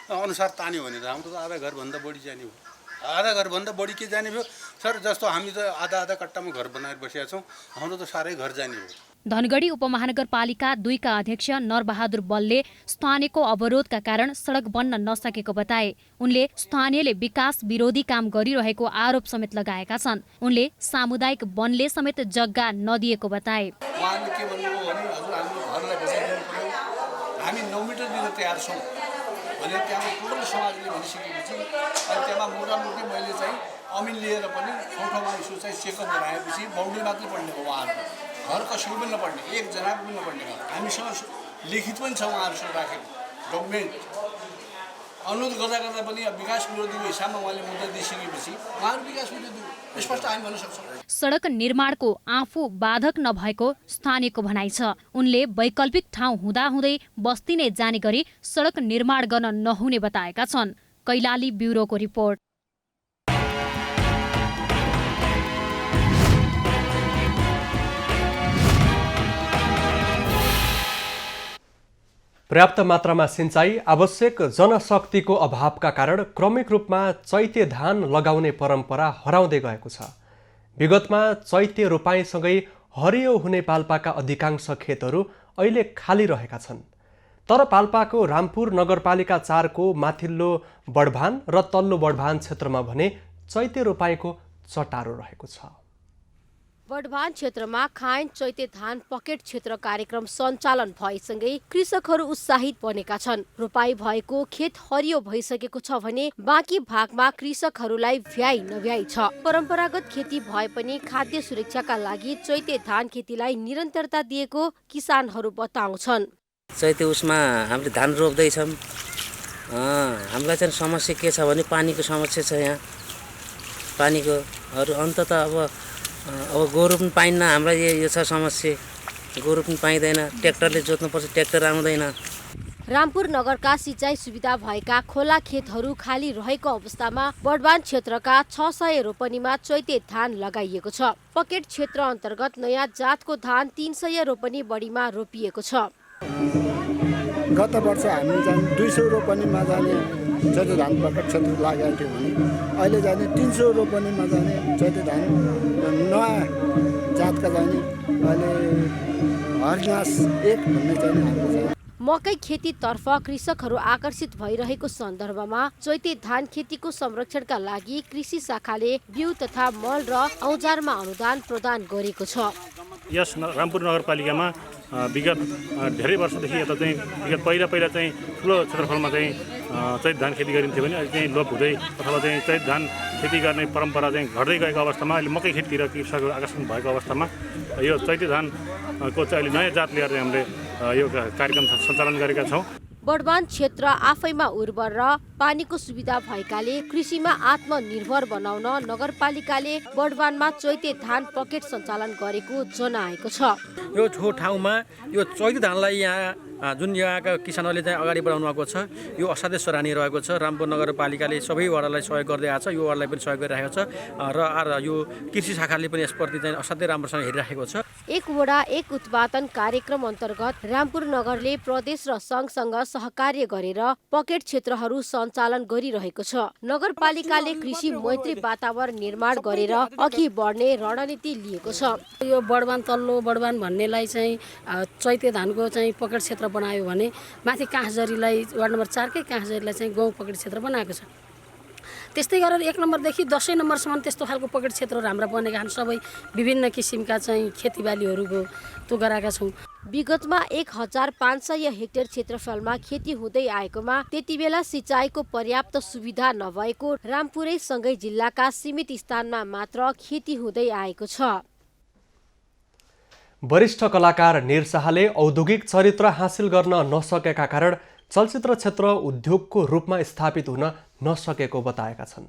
अनुसार तान्यो भने हाम्रो त आधा घर भन्दा बढी जाने हो। आधा घर भन्दा बढी के जाने भयो सर? जस्तो हामी त आधा आधा कट्टामा घर बनाएर बसेका छौँ, हाम्रो त साह्रै घर जाने हो। धनगढी उपमहानगरपालिका 2 का अध्यक्ष नरबहादुर बलले स्थानीयको अवरोधका कारण सडक बन्न नसकेको बताए। उनले स्थानीयले विकास विरोधी काम गरिरहेको आरोप समेत लगाएका छन्। उनले सामुदायिक वनले समेत जग्गा नदिएको बताए। उहाँले के भन्नुभयो भने हजुर हाम्रो घरलाई बचाइदिनु पर्यो, हामी 9 मिटर दिन तयार छौँ भने त्यहाँ टोटल समाजले भनिसकेपछि अनि त्यहाँ मोटामोटी मैले चाहिँ अमिन लिएर पनि ठाउँमा यसो चाहिँ चेकअप गराएपछि बाउन्ड्री मात्रै पढ्ने हो, उहाँहरूको घर कसैको पनि नपढ्ने, एकजनाको पनि नपढ्ने। हामीसँग लिखित पनि छ उहाँहरूसँग राखेको डकुमेन्ट। अनुरोध गर्दा पनि विकास विरोधीको हिसाबमा उहाँले मुद्दा दिइसकेपछि उहाँहरू विकास विरोधी स्पष्ट हामी भन्न सक्छौँ। सडक निर्माणको आफू बाधक नभएको स्थानीयको भनाइ छ। उनले वैकल्पिक ठाउँ हुँदाहुँदै बस्ती नै जाने गरी सडक निर्माण गर्न नहुने बताएका छन्। कैलाली ब्युरोको रिपोर्ट। पर्याप्त मात्रामा सिंचाई, आवश्यक जनशक्तिको अभावका कारण क्रमिक रूपमा चैते धान लगाउने परम्परा हराउँदै गएको छ। विगतमा चैते रोपाइँसँगै हरियो हुने पाल्पाका अधिकांश खेतहरू अहिले खाली रहेका छन्। तर पाल्पाको रामपुर नगरपालिका 4 को माथिल्लो बडभान र तल्लो बडभान क्षेत्रमा भने चैते रोपाइँको चटारो रहेको छ। बडभान क्षेत्रमा खाइन चैते धान पकेट क्षेत्र कार्यक्रम सञ्चालन भएसँगै कृषकहरू उत्साहित बनेका छन्। रोपाई भएको खेत हरियो भइसकेको छ भने बाँकी भागमा कृषकहरूलाई भ्याइ नभ्याइ छ। परम्परागत खेती भए पनि खाद्य सुरक्षाका लागि चैते धान खेतीलाई निरन्तरता दिएको किसानहरू बताउँछन्। चैते उसमा हामीले धान रोप्दैछौँ। हामीलाई चाहिँ समस्या के छ भने पानीको समस्या छ। यहाँ पानीको अरू अन्त त अब गोरु पनि पाइन्न। हामीलाई यो छ समस्या, गोरु पनि पाइँदैन। ट्र्याक्टरले जोत्नुपर्छ, ट्र्याक्टर आउँदैन। रामपुर नगरका सिँचाइ सुविधा भएका खोला खेतहरू खाली रहेको अवस्थामा बडभान क्षेत्रका 600 रोपनीमा चैते धान लगाइएको छ। पकेट क्षेत्र अन्तर्गत नयाँ जातको धान 300 रोपनी बढीमा रोपिएको छ। गत वर्ष हामी चाहिँ 200 रोपनीमा जाने चैते धान पकेट क्षेत्र लागेको थियो भने अहिले जाने 300 रोपनीमा जाने चैते धान नयाँ जातका जाने अहिले हरिनास 1 भन्ने चाहिँ हाम्रो चाहिँ। मकै खेतीतर्फ कृषकहरू आकर्षित भइरहेको सन्दर्भमा चैते धान खेतीको संरक्षणका लागि कृषि शाखाले बिउ तथा मल र औजारमा अनुदान प्रदान गरेको छ। यस रामपुर नगरपालिकामा विगत धेरै वर्षदेखि यता चाहिँ विगत पहिला चाहिँ ठुलो क्षेत्रफलमा चाहिँ चैत धान खेती गरिन्थ्यो भने अहिले चाहिँ लोप हुँदै अथवा चाहिँ चैत धान खेती गर्ने परम्परा चाहिँ घट्दै गएको अवस्थामा अहिले मकै खेतीतिर कृषकहरू आकर्षण भएको अवस्थामा यो चैते धानको चाहिँ अहिले नयाँ जात लिएर हामीले यो कार्यक्रम सञ्चालन गरेका छौँ। बडभान क्षेत्र आफैमा उर्वर र पानीको सुविधा भएकाले कृषिमा आत्मनिर्भर बनाउन नगरपालिकाले बडभानमा चैते धान पकेट सञ्चालन गरेको जनाएको छ। यो ठाउँमा यो चैते धानलाई यहाँ जुन यहाँका किसानहरूले चाहिँ अगाडि बढाउनु भएको छ यो असाध्यै सराहनीय रहेको छ। रामपुर नगरपालिकाले सबै वडालाई सहयोग गर्दै आएको छ, यो वडालाई पनि सहयोग गरिरहेको छ र यो कृषि शाखाले पनि यसप्रति चाहिँ असाध्यै राम्रोसँग हेरिरहेको छ। एक वडा एक उत्पादन कार्यक्रम अन्तर्गत रामपुर नगरले प्रदेश र सङ्घसँग सहकार्य गरेर पकेट क्षेत्रहरू सञ्चालन गरिरहेको छ। नगरपालिकाले कृषि मैत्री वातावरण निर्माण गरेर अघि बढ्ने रणनीति लिएको छ। यो बडभान तल्लो बडभान भन्नेलाई चाहिँ चैते धानको चाहिँ पकेट क्षेत्र बनायो भने माथि काँसजरीलाई वार्ड नम्बर 4 कै काँसजरीलाई चाहिँ गाउँ पकेट क्षेत्र बनाएको छ। त्यस्तै गरेर 1 नम्बरदेखि 10 नम्बरसम्म त्यस्तो खालको पकेट क्षेत्रहरू हाम्रा बनेका छन्। सबै विभिन्न किसिमका चाहिँ खेतीबालीहरूको त्यो गराएका छौँ। विगतमा 1500 हेक्टेयर क्षेत्रफलमा खेती हुँदै आएकोमा त्यतिबेला सिँचाइको पर्याप्त सुविधा नभएको रामपुरै सँगै जिल्लाका सीमित स्थानमा मात्र खेती हुँदै आएको छ। वरिष्ठ कलाकार निर शाहले औद्योगिक चरित्र हासिल गर्न नसकेका कारण चलचित्र क्षेत्र उद्योगको रूपमा स्थापित हुन नसकेको बताएका छन्।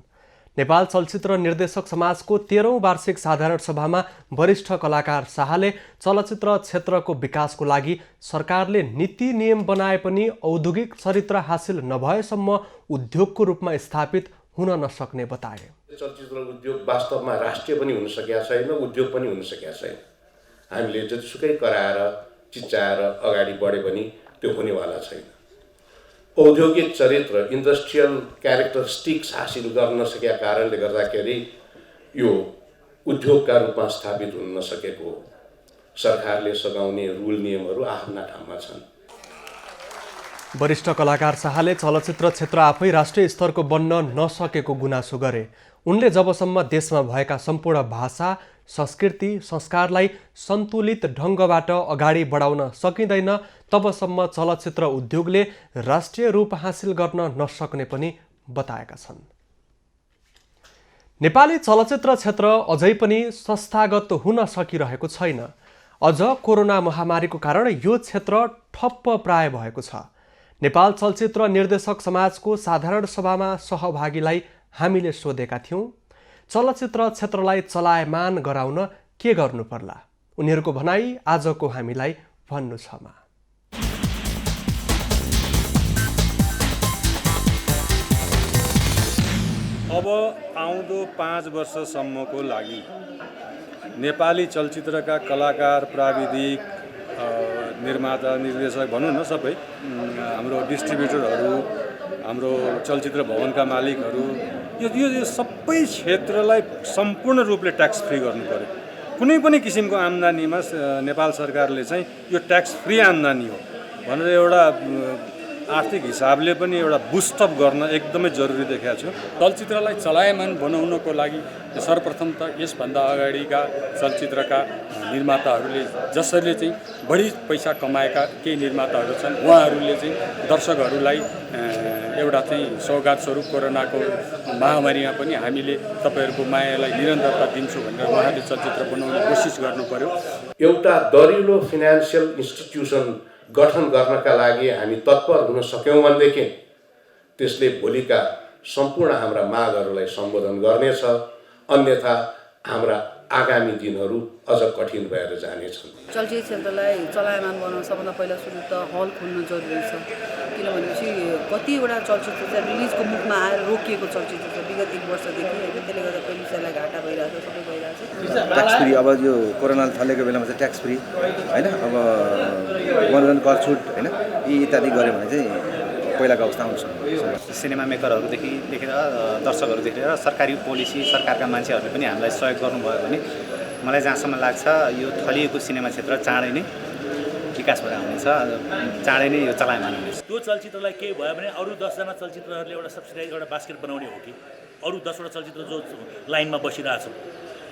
नेपाल चलचित्र निर्देशक समाजको 13औं वार्षिक साधारण सभामा वरिष्ठ कलाकार शाहले चलचित्र क्षेत्रको विकासको लागि सरकारले नीति नियम बनाए पनि औद्योगिक चरित्र हासिल नभएसम्म उद्योगको रूपमा स्थापित हुन नसक्ने बताए। चलचित्र उद्योग वास्तवमा राष्ट्रिय पनि हुन सकेका छैन, उद्योग पनि हुन सकेका छैन। हामीले जतिसुकै कराएर चिच्चाएर अगाडि बढे पनि त्यो हुनेवाला छैन। औद्योगिक चरित्र इन्डस्ट्रियल क्यारेक्टरिस्टिक्स हासिल गर्न नसकेका कारणले गर्दाखेरि यो उद्योगका रूपमा स्थापित हुन नसकेको हो। सरकारले सघाउने रुल नियमहरू आफ्ना ठाउँमा छन्। वरिष्ठ कलाकार शाहले चलचित्र क्षेत्र आफै राष्ट्रिय स्तरको बन्न नसकेको गुनासो गरे। उनले जबसम्म देशमा भएका सम्पूर्ण भाषा, संस्कृति, संस्कारलाई सन्तुलित ढङ्गबाट अगाडि बढाउन सकिँदैन तबसम्म चलचित्र उद्योगले राष्ट्रिय रूप हासिल गर्न नसक्ने पनि बताएका छन्। नेपाली चलचित्र क्षेत्र अझै पनि संस्थागत हुन सकिरहेको छैन। अझ कोरोना महामारीको कारण यो क्षेत्र ठप्प प्राय भएको छ। नेपाल चलचित्र निर्देशक समाजको साधारण सभामा सहभागीलाई हामीले सोधेका थियौं, चलचित्र क्षेत्रलाई चलायमान गराउन के गर्नु पर्ला? उनीहरूको भनाई आजको हामीलाई भन्नु छमा। अब आउँदो 5 वर्षसम्मको लागि नेपाली चलचित्रका कलाकार, प्राविधिक, निर्माता, निर्देशक भनौँ न सबै, हाम्रो डिस्ट्रिब्युटरहरू, हाम्रो चलचित्र भवनका मालिकहरू, यो सबै क्षेत्रलाई सम्पूर्ण रूपले ट्याक्स फ्री गर्नु पर्यो। कुनै पनि किसिमको आम्दानीमा नेपाल सरकारले चाहिँ यो ट्याक्स फ्री आम्दानी हो भनेर एउटा आर्थिक हिसाबले पनि एउटा बुस्टअप गर्न एकदमै जरुरी देखेको छु। चलचित्रलाई चलायमान बनाउनको लागि सर्वप्रथम त यसभन्दा अगाडिका चलचित्रका निर्माताहरूले जसरी चाहिँ बढी पैसा कमाएका केही निर्माताहरू छन्, उहाँहरूले चाहिँ दर्शकहरूलाई एउटा चाहिँ सौगात स्वरूप कोरोनाको महामारीमा पनि हामीले तपाईँहरूको मायालाई निरन्तरता दिन्छु भनेर उहाँहरूले चलचित्र बनाउने कोसिस गर्नु पर्यो। एउटा दरिलो फाइनेन्सियल इन्स्टिट्युसन गठन गर्नका लागि हामी तत्पर हुन सक्यौँ भनेदेखि त्यसले भोलिका सम्पूर्ण हाम्रा मागहरूलाई सम्बोधन गर्नेछ, अन्यथा हाम्रा आगामी दिनहरू अझ कठिन भएर जानेछन्। चलचित्र क्षेत्रलाई चलायमान बनाउन सबभन्दा पहिला सुरु त हल खोल्न जरुरी छ, किनभनेपछि कतिवटा चलचित्र चाहिँ रिलिजको मुखमा आएर रोकिएको चलचित्र छ विगत 1 वर्षदेखि होइन, त्यसले गर्दा प्रोड्युसरलाई घाटा भइरहेको छ, सबै भइरहेको छ। ट्याक्स फ्री अब यो कोरोना थालेको बेलामा चाहिँ ट्याक्स फ्री होइन, अब मनोरञ्जन कर छुट होइन, यी इत्यादि गऱ्यो भने चाहिँ पहिलाको अवस्था आउँछ। सिनेमा मेकरहरूदेखि लिएर दर्शकहरूदेखि लिएर सरकारी पोलिसी, सरकारका मान्छेहरूले पनि हामीलाई सहयोग गर्नुभयो भने मलाई जहाँसम्म लाग्छ यो थलिएको सिनेमा क्षेत्र चाँडै नै विकास भएर आउनेछ, चाँडै नै यो चलायमान हुनेछ। त्यो चलचित्रलाई केही भयो भने अरू 10 जना चलचित्रहरूले एउटा सब्सिडाइज, एउटा बास्केट बनाउने हो कि अरू 10वटा चलचित्र जो लाइनमा बसिरहेछ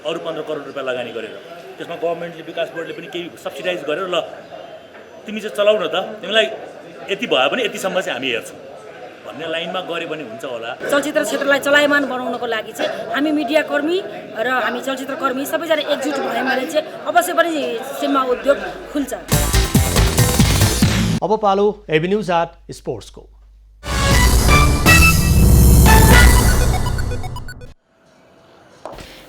अरू 15 करोड रुपियाँ लगानी गरेर, त्यसमा गभर्मेन्टले, विकास बोर्डले पनि केही सब्सिडाइज गरेर ल तिमी चाहिँ चलाउ न त, तिमीलाई यति भयो भने यतिसम्म चाहिँ हामी हेर्छौँ भन्ने लाइनमा गऱ्यो भने हुन्छ होला। चलचित्र क्षेत्रलाई चलायमान बनाउनको लागि चाहिँ हामी मिडियाकर्मी र हामी चलचित्रकर्मी सबैजना एकजुट भयौँ भने चाहिँ अवश्य पनि सिनेमा उद्योग खुल्छ। अब पालो एभिन्यूज एट स्पोर्ट्सको।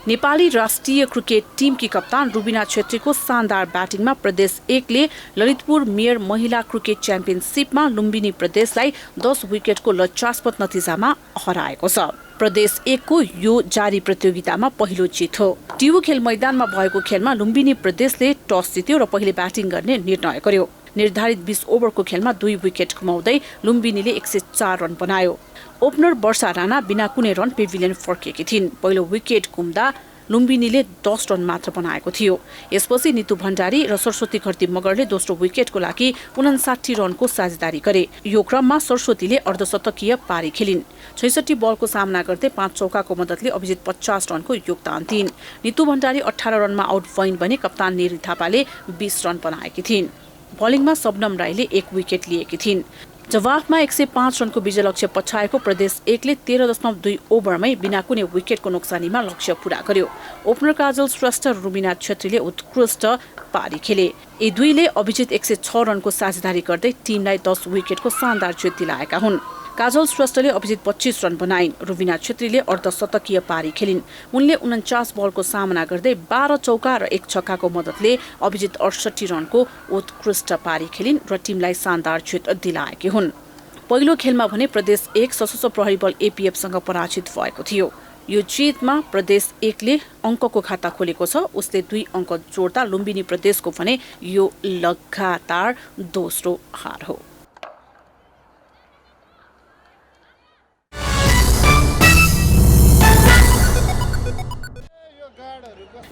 नेपाली राष्ट्रिय क्रिकेट टिमकी कप्तान रुबिना छेत्रीको शानदार ब्याटिङमा प्रदेश 1 ले ललितपुर मेयर महिला क्रिकेट च्याम्पियनसिपमा लुम्बिनी प्रदेशलाई 10 विकेटको लज्जास्पद नतिजामा हराएको छ। प्रदेश 1 को यो जारी प्रतियोगितामा पहिलो जित हो। टियु खेल मैदानमा भएको खेलमा लुम्बिनी प्रदेशले टस जित्यो र पहिले ब्याटिङ गर्ने निर्णय गर्यो। निर्धारित 20 ओभरको खेलमा 2 विकेट गुमाउँदै लुम्बिनीले 104 रन बनायो। ओपनर वर्षा राणा बिना कुनै रन पेभिलियन फर्किएकी थिइन्। पहिलो विकेट गुम्दा लुम्बिनीले 10 रन मात्र बनाएको थियो। यसपछि नितु भण्डारी र सरस्वती घरती मगरले दोस्रो विकेटको लागि 59 रनको साझेदारी गरे। यो क्रममा सरस्वतीले अर्धशतकीय पारी खेलिन्। 66 बलको सामना गर्दै 5 चौकाको मद्दतले अभिजित 50 रनको योगदान दिइन्। नितु भण्डारी 18 रनमा आउट भइन् भने कप्तान नेरी थापाले 20 रन बनाएकी थिइन्। बलिङमा सबनम राईले 1 विकेट लिएकी थिइन्। जवाफमा 105 रनको विजय लक्ष्य पछाएको प्रदेश 1 ले 13.2 ओभरमै बिना कुनै विकेटको नोक्सानीमा लक्ष्य पूरा गर्यो। ओपनर काजल श्रेष्ठ र रुबिना छेत्रीले उत्कृष्ट पारी खेले। यी दुईले अभिजित 106 रनको साझेदारी गर्दै टिमलाई 10 विकेटको शानदार जित दिलाएका हुन्। काजल श्रेष्ठले अभिजित 25 रन बनाइन्। रुबिना छेत्रीले अर्धशतकीय पारी खेलिन्। उनले 49 बलको सामना गर्दै 12 चौका र 1 छक्काको मद्दतले अभिजित 68 रनको उत्कृष्ट पारी खेलिन् र टिमलाई शानदार जित दिलाएकी हुन्। पहिलो खेलमा भने प्रदेश 1 सशस्त्र प्रहरी बल एपीएफसँग पराजित भएको थियो। यो जितमा प्रदेश 1 ले अङ्कको खाता खोलेको छ। उसले 2 अङ्क जोड्दा लुम्बिनी प्रदेशको भने यो लगातार दोस्रो हार हो।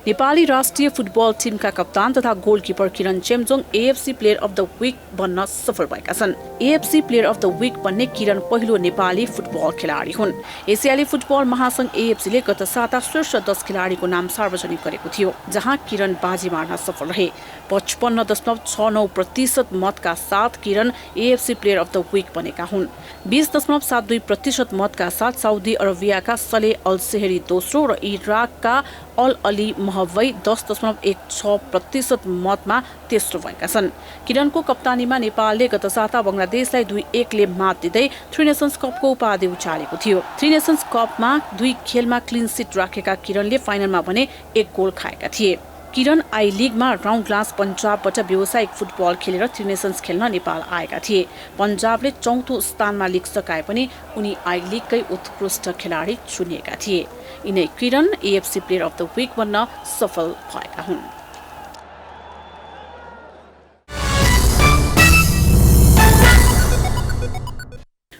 नेपाली राष्ट्रिय फुटबल टिमका कप्तान तथा goalkeeper Kiran Chemjong AFC player of the week बन्न सफल भएका छन्। AFC player of the week बन्ने किरण पहिलो नेपाली फुटबल खेलाडी हुन्। एसियाली फुटबल महासंघ एएफसीले गत साता शीर्ष 10 खेलाडीको नाम सार्वजनिक गरेको थियो, जहाँ किरण बाजी मार्न सफल रहे। 55.69% मतका साथ Kiran AFC player of the week बनेका हुन्। 20.72% मतका साथ साउदी अरबियाका सले अल सेहरी दोस्रो र इराकका अल अली महवै 10.16% मतमा तेस्रो भएका छन्। किरणको कप्तानीमा नेपालले गत साता बंगलादेशलाई 2-1 ले मात दिँदै थ्री नेसन्स कपको उपाधि उचालेको थियो। थ्री नेसन्स कपमा 2 खेलमा क्लिन सिट राखेका किरणले फाइनलमा भने 1 गोल खाएका थिए। किरण आई लिगमा राउन्ड ग्लास पन्जाबबाट व्यावसायिक फुटबल खेलेर थ्री नेसन्स खेल्न नेपाल आएका थिए। पन्जाबले 4औं स्थानमा लिग सकाए पनि उनी आई लिगकै उत्कृष्ट खेलाडी चुनिएका थिए। यिनै Kiran AFC player of the week बन्न सफल भएका हुन्।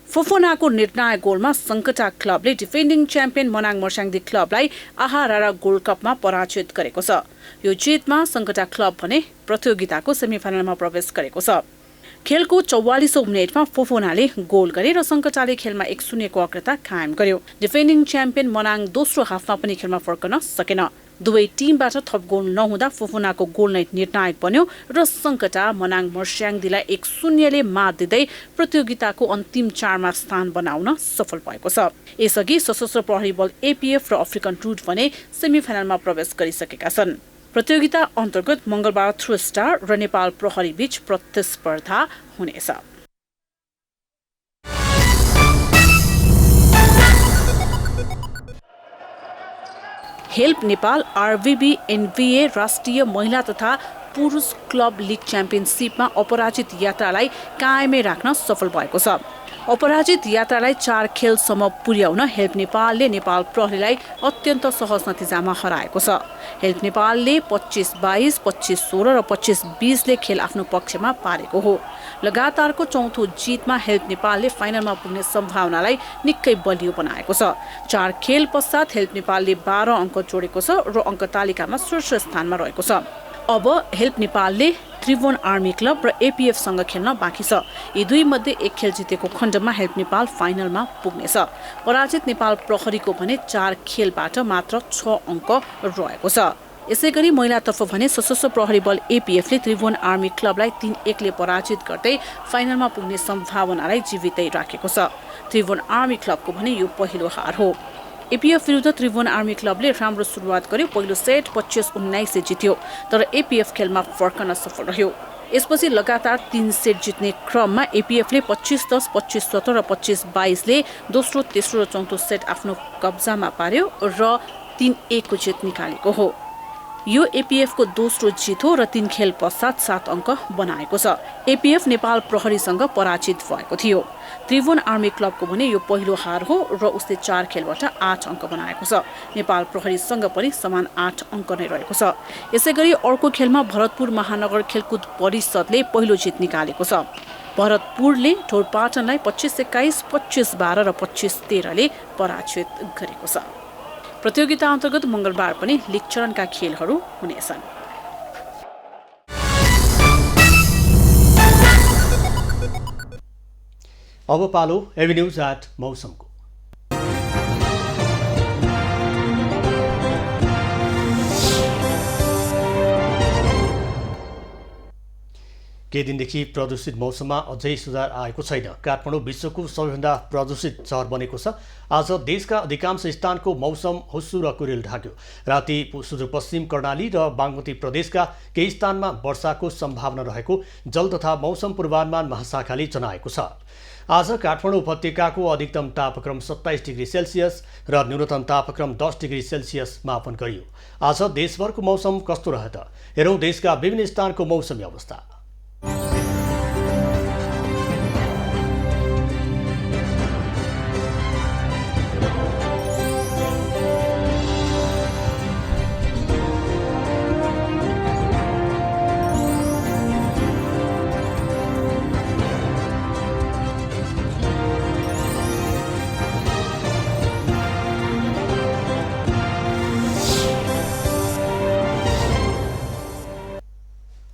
फोफोनाको निर्णायक गोलमा सङ्कटा क्लबले डिफेन्डिङ च्याम्पियन मनाङ मर्स्याङ्दी क्लबलाई आहारारा गोल्ड कपमा पराजित गरेको छ। यो जितमा सङ्कटा क्लब भने प्रतियोगिताको सेमिफाइनलमा प्रवेश गरेको छ। खेलको 44औं मिनेटमा फोफोनाले गोल गरे र सङ्कटाले खेलमा 1-0 को अग्रता कायम गर्यो। डिफेन्डिङ च्याम्पियन मनाङ दोस्रो हाफमा पनि खेलमा फर्कन सकेन। दुवै टिमबाट थप गोल नहुँदा फोफोनाको गोल नै निर्णायक बन्यो र सङ्कटा मनाङ मर्स्याङ्दीलाई 1-0 ले मात दिँदै प्रतियोगिताको अन्तिम 4मा स्थान बनाउन सफल भएको छ। यसअघि सशस्त्र प्रहरी बल एपीएफ र अफ्रिकन रूट भने सेमिफाइनलमा प्रवेश गरिसकेका छन्। प्रतियोगिता अन्तर्गत मंगलबार थ्रो स्टार र नेपाल प्रहरी बीच प्रतिस्पर्धा हुनेछ। हेल्प नेपाल आरबीबी एनबीए राष्ट्रिय महिला तथा पुरुष क्लब लिग च्याम्पियनसिपमा अपराजित यात्रालाई कायमै राख्न सफल भएको छ। अपराजित यात्रालाई 4 खेलसम्म पुर्याउन हेल्प नेपालले नेपाल प्रहरीलाई अत्यन्त सहज नतिजामा हराएको छ। हेल्प नेपालले 25-22, 25-16 र 25-20 ले खेल आफ्नो पक्षमा पारेको हो। लगातारको 4थो जितमा हेल्प नेपालले फाइनलमा पुग्ने सम्भावनालाई निकै बलियो बनाएको छ। 4 खेल पश्चात हेल्प नेपालले 12 अङ्क जोडेको छ र अङ्क तालिकामा शीर्ष स्थानमा रहेको छ। अब हेल्प नेपालले त्रिभुवन आर्मी क्लब र एपीएफसँग खेल्न बाँकी छ। यी दुई मध्ये 1 खेल जितेको खण्डमा हेल्प नेपाल फाइनलमा पुग्नेछ। पराजित नेपाल प्रहरीको भने 4 खेलबाट मात्र 6 अङ्क रहेको छ। यसैगरी महिलातर्फ भने सशस्त्र प्रहरी बल एपीएफले त्रिभुवन आर्मी क्लबलाई 3-1 ले पराजित गर्दै फाइनलमा पुग्ने सम्भावनालाई जीवितै राखेको छ। त्रिभुवन आर्मी क्लबको भने यो पहिलो हार हो। एपीएफ विरुद्ध त्रिभुवन आर्मी क्लबले राम्रो सुरुवात गर्यो। पहिलो सेट 25-19 से जित्यो, तर एपीएफ खेलमा फर्कन सफल रह्यो। यसपछि लगातार 3 सेट जित्ने क्रममा एपीएफले 25-10, 25-17 र 25-22 ले दोस्रो, तेस्रो र चौथो सेट आफ्नो कब्जामा पार्यो र 3-1 को जित निकालेको हो। यो एपीएफको दोस्रो जित हो र 3 खेल पश्चात 7 अङ्क बनाएको छ। एपीएफ नेपाल प्रहरीसँग पराजित भएको थियो। त्रिभुवन आर्मी क्लबको भने यो पहिलो हार हो र उसले 4 खेलबाट 8 अङ्क बनाएको छ। नेपाल प्रहरीसँग पनि समान 8 अङ्क नै रहेको छ। यसैगरी अर्को खेलमा भरतपुर महानगर खेलकुद परिषदले पहिलो जित निकालेको छ। भरतपुरले ढोरपाटनलाई 25-21, 25-12 र 25-13 ले पराजित गरेको छ। प्रतियोगिता अन्तर्गत मंगलबार पनि लीग चरणका खेलहरू हुनेछन्। अब पालो एभिन्यूज एट मौसमको। केही दिनदेखि प्रदूषित मौसममा अझै सुधार आएको छैन। काठमाडौँ विश्वको सबैभन्दा प्रदूषित सहर बनेको छ। आज देशका अधिकांश स्थानको मौसम हुस्सु र कुरेल ढाक्यो। राति सुदूरपश्चिम कर्णाली र बागमती प्रदेशका केही स्थानमा वर्षाको सम्भावना रहेको जल तथा मौसम पूर्वानुमान महाशाखाले जनाएको छ। आज काठमाडौँ उपत्यकाको अधिकतम तापक्रम 27 डिग्री सेल्सियस र न्यूनतम तापक्रम 10 डिग्री सेल्सियस मापन गरियो। आज देशभरको मौसम कस्तो रह्यो त? हेरौँ देशका विभिन्न स्थानको मौसमी अवस्था।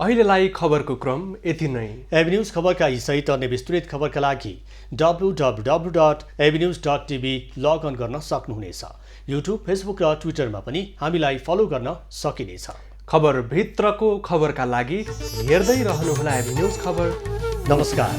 अहिलेलाई खबरको क्रम यति नै। एभिन्यूज खबरका यी सहित अन्य विस्तृत खबरका लागि www.avenews.tv लगअन गर्न सक्नुहुनेछ। युट्युब, फेसबुक र ट्विटरमा पनि हामीलाई फलो गर्न सकिनेछ। खबर भित्रको खबरका लागि हेर्दै रहनुहोला एभिन्यूज खबर। नमस्कार।